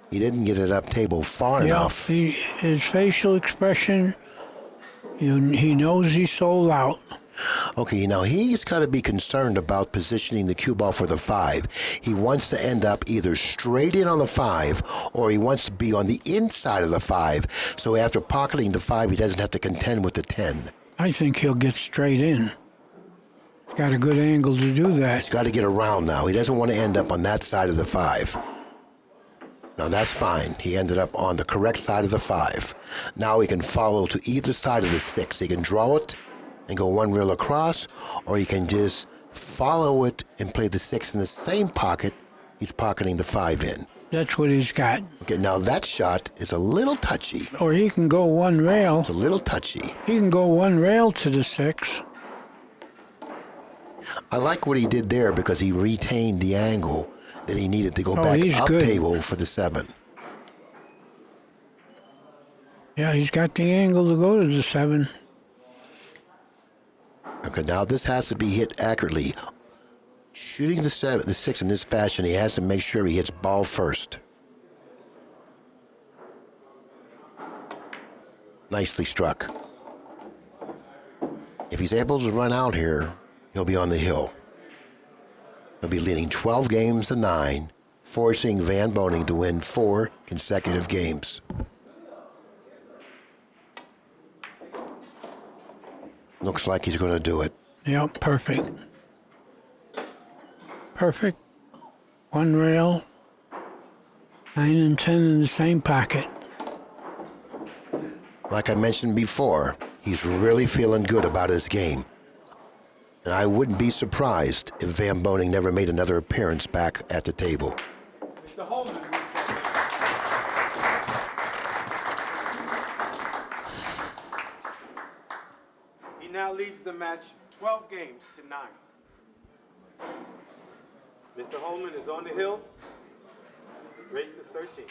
He didn't get it up table far enough. His facial expression He knows he's sold out. Okay, now he's got to be concerned about positioning the cue ball for the 5. He wants to end up either straight in on the 5, or he wants to be on the inside of the 5, so after pocketing the 5, he doesn't have to contend with the 10. I think he'll get straight in. He's got a good angle to do that. He's got to get around now. He doesn't want to end up on that side of the 5. Now that's fine. He ended up on the correct side of the 5. Now he can follow to either side of the 6. He can draw it and go one reel across, or he can just follow it and play the 6 in the same pocket. He's pocketing the 5 in. That's what he's got. Okay, now that shot is a little touchy. Or he can go one rail. It's a little touchy. He can go one rail to the 6. I like what he did there because he retained the angle that he needed to go back he's up good. table for the 7. Yeah, he's got the angle to go to the 7. Okay, now this has to be hit accurately. Shooting the 6 in this fashion, he has to make sure he hits ball first. Nicely struck. If he's able to run out here, he'll be on the hill. He'll be leading 12 games to 9, forcing Van Boening to win 4 consecutive games. Looks like he's going to do it. Yep, perfect. Perfect. One rail. 9 and 10 in the same pocket. Like I mentioned before, he's really feeling good about his game. And I wouldn't be surprised if Van Boening never made another appearance back at the table. Mr. Hohmann. He now leads the match 12 games to 9. Mr. Hohmann is on the hill. Race to 13.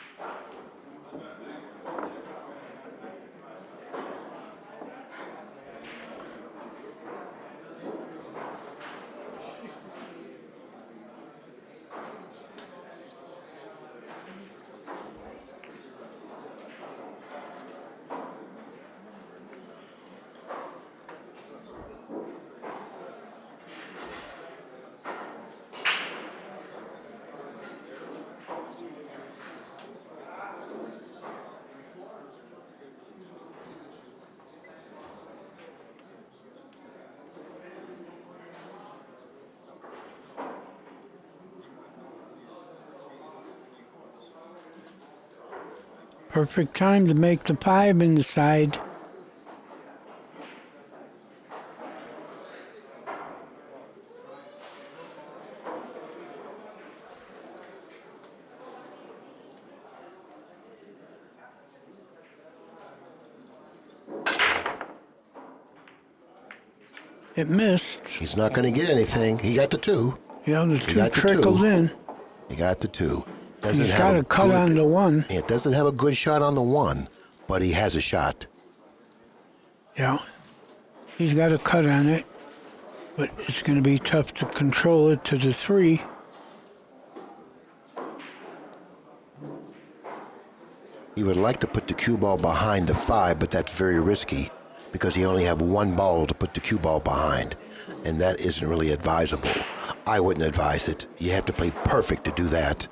Perfect time to make the 5 in the side. It missed. He's not going to get anything. He got the 2. Yeah, the He 2 got the trickled 2. in. He got the 2. He's got a cut on the 1. It doesn't have a good shot on the 1, but he has a shot. Yeah. He's got a cut on it, but it's going to be tough to control it to the 3. He would like to put the cue ball behind the 5, but that's very risky because he only have one ball to put the cue ball behind, and that isn't really advisable. I wouldn't advise it. You have to play perfect to do that.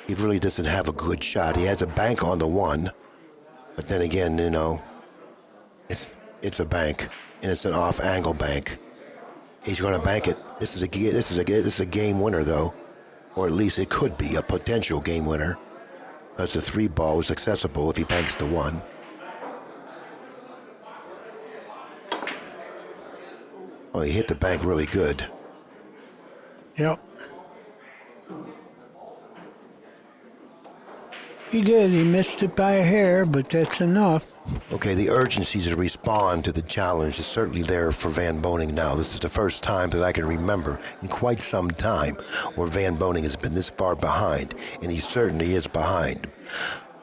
He really doesn't have a good shot. He has a bank on the 1, but then again, you know, it's a bank, and it's an off-angle bank. He's going to bank it. This is a game winner, though, or at least it could be a potential game winner, because the 3 ball is accessible if he banks the 1. Oh, he hit the bank really good. Yep. He did. He missed it by a hair, but that's enough. Okay, the urgency to respond to the challenge is certainly there for Van Boening now. This is the first time that I can remember in quite some time where Van Boening has been this far behind, and he certainly is behind.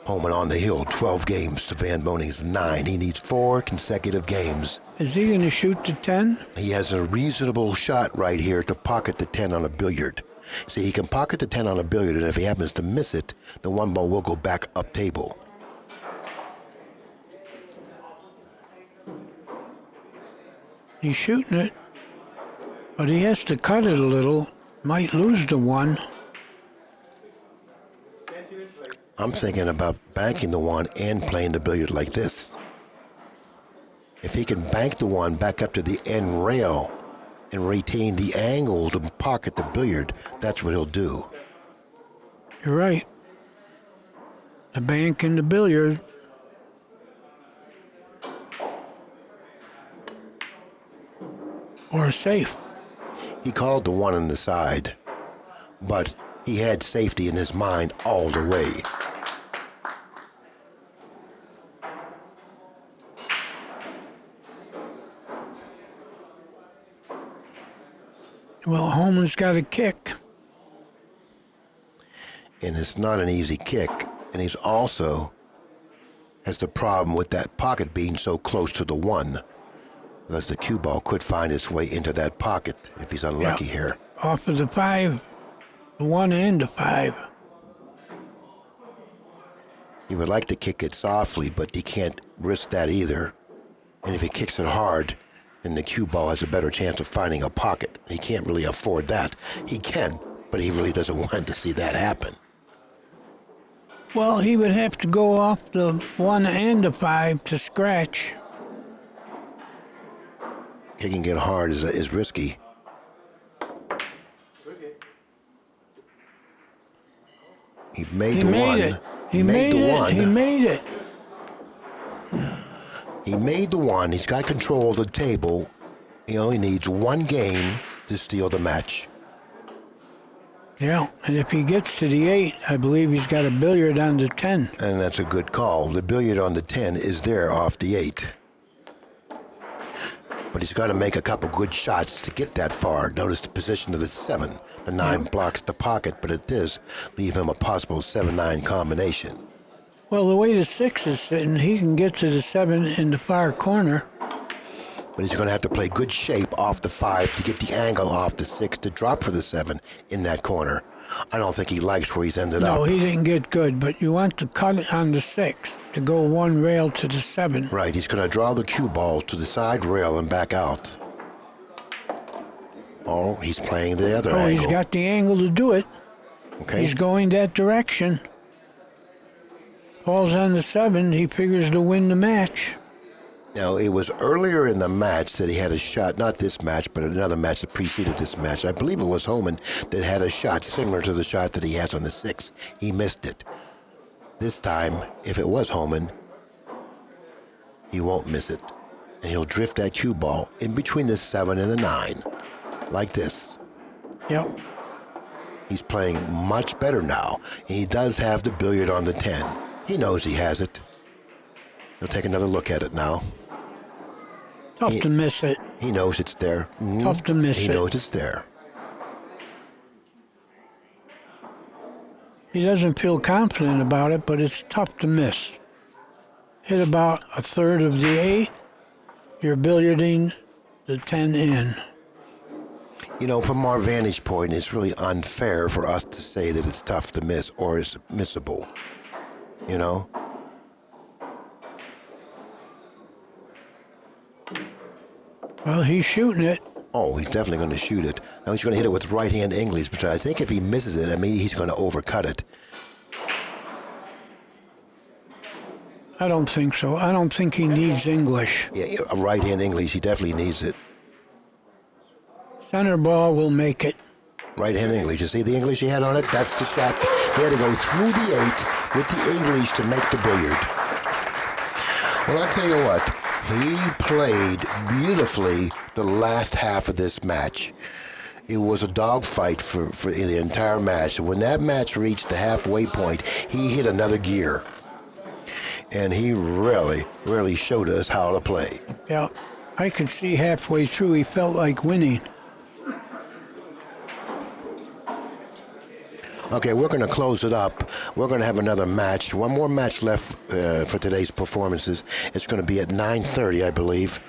Hohmann on the hill, 12 games to Van Boening's 9. He needs 4 consecutive games. Is he going to shoot the 10? He has a reasonable shot right here to pocket the 10 on a billiard. See, he can pocket the 10 on a billiard, and if he happens to miss it, the 1 ball will go back up table. He's shooting it, but he has to cut it a little. Might lose the one. I'm thinking about banking the one and playing the billiard like this. If he can bank the one back up to the end rail and retain the angle to pocket the billiard, that's what he'll do. You're right. The bank and the billiard. Or safe. He called the one on the side, but he had safety in his mind all the way. Well, Hohmann's got a kick. And it's not an easy kick, and he's also has the problem with that pocket being so close to the one, because the cue ball could find its way into that pocket if he's unlucky here. Off of the 5, the 1 and the 5. He would like to kick it softly, but he can't risk that either. And if he kicks it hard, then the cue ball has a better chance of finding a pocket. He can't really afford that. He can, but he really doesn't want to see that happen. Well, he would have to go off the 1 and the 5 to scratch. Kicking it hard is risky. He made the one. He made the one. He made it. He made the one. He's got control of the table. He only needs one game to steal the match. Yeah, and if he gets to the 8, I believe he's got a billiard on the 10. And that's a good call. The billiard on the 10 is there off the 8. But he's got to make a couple good shots to get that far. Notice the position of the 7. The 9 blocks the pocket, but it does leave him a possible 7-9 combination. Well, the way the 6 is sitting, he can get to the 7 in the far corner. But he's going to have to play good shape off the 5 to get the angle off the 6 to drop for the 7 in that corner. I don't think he likes where he's ended up. No, he didn't get good, but you want to cut it on the 6 to go 1 rail to the 7. Right, he's going to draw the cue ball to the side rail and back out. Oh, he's playing the other angle. He's got the angle to do it. Okay. He's going that direction. Falls on the 7, he figures to win the match. Now, it was earlier in the match that he had a shot, not this match, but another match that preceded this match. I believe it was Hohmann that had a shot similar to the shot that he has on the 6. He missed it. This time, if it was Hohmann, he won't miss it. And he'll drift that cue ball in between the 7 and the 9, like this. Yep. He's playing much better now. He does have the billiard on the 10. He knows he has it. He'll take another look at it now. Tough to miss it. He knows it's there. Tough to miss it. He knows it's there. He doesn't feel confident about it, but it's tough to miss. Hit about a third of the 8, you're billiarding the 10 in. You know, from our vantage point, it's really unfair for us to say that it's tough to miss or it's missable. You know? Well, he's shooting it. Oh, he's definitely going to shoot it. Now he's going to hit it with right-hand English, but I think if he misses it, maybe he's going to overcut it. I don't think so. I don't think he needs English. Yeah, a right-hand English, he definitely needs it. Center ball will make it. Right-hand English. You see the English he had on it? That's the shot. He had to go through the 8 with the English to make the billiard. Well, I'll tell you what. He played beautifully the last half of this match. It was a dogfight for the entire match. When that match reached the halfway point, he hit another gear. And he really, really showed us how to play. Yeah, I could see halfway through he felt like winning. Okay, we're going to close it up. We're going to have another match. One more match left for today's performances. It's going to be at 9:30, I believe.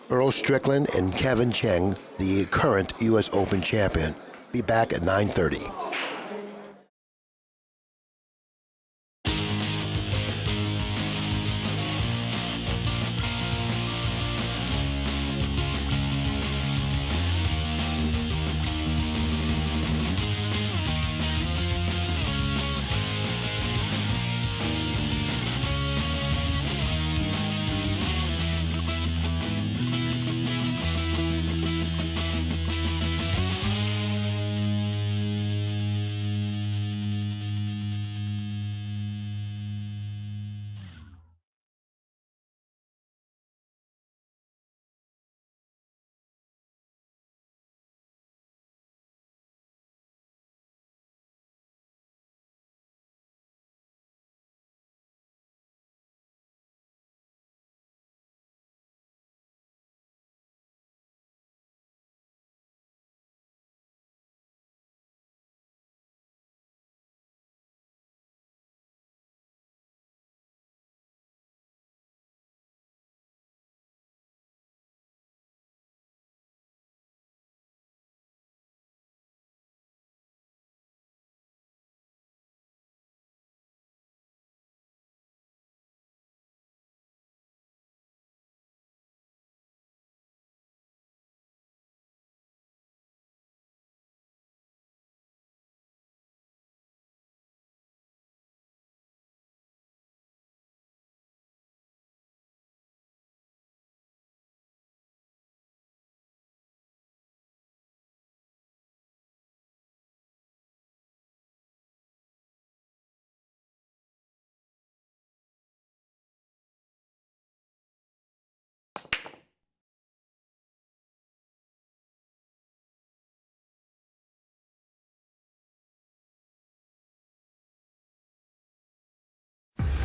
Earl Strickland and Kevin Cheng, the current U.S. Open champion. Be back at 9:30.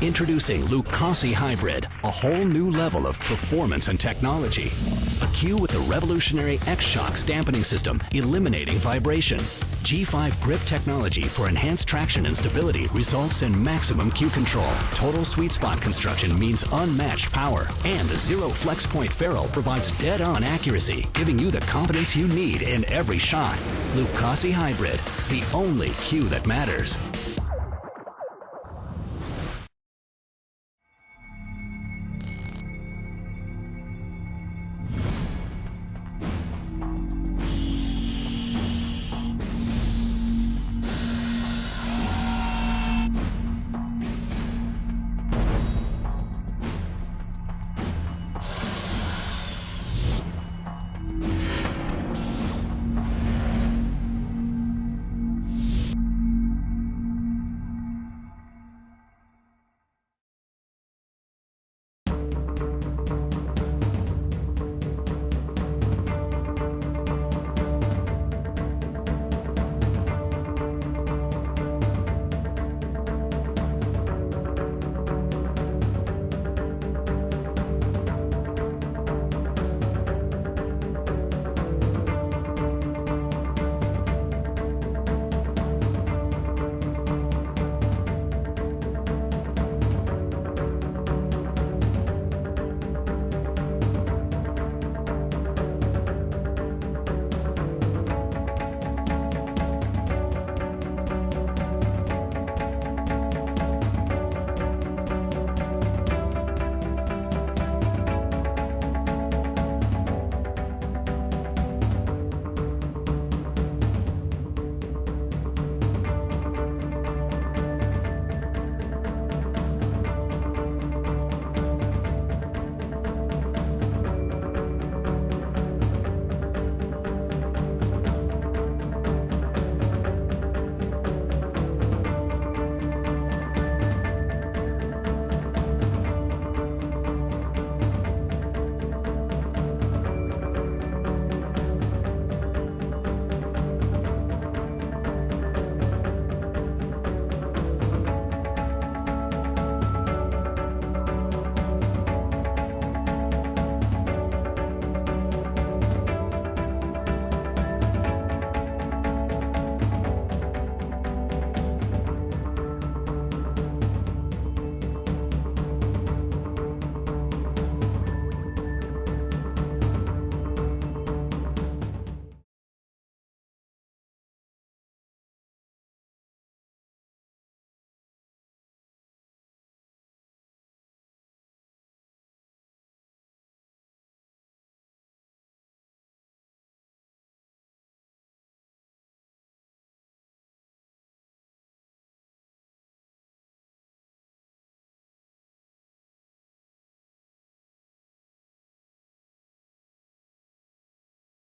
Introducing Lucasi Hybrid, a whole new level of performance and technology. A cue with the revolutionary X-Shocks dampening system, eliminating vibration. G5 grip technology for enhanced traction and stability results in maximum cue control. Total sweet spot construction means unmatched power. And the Zero Flex Point ferrule provides dead-on accuracy, giving you the confidence you need in every shot. Lucasi Hybrid, the only cue that matters.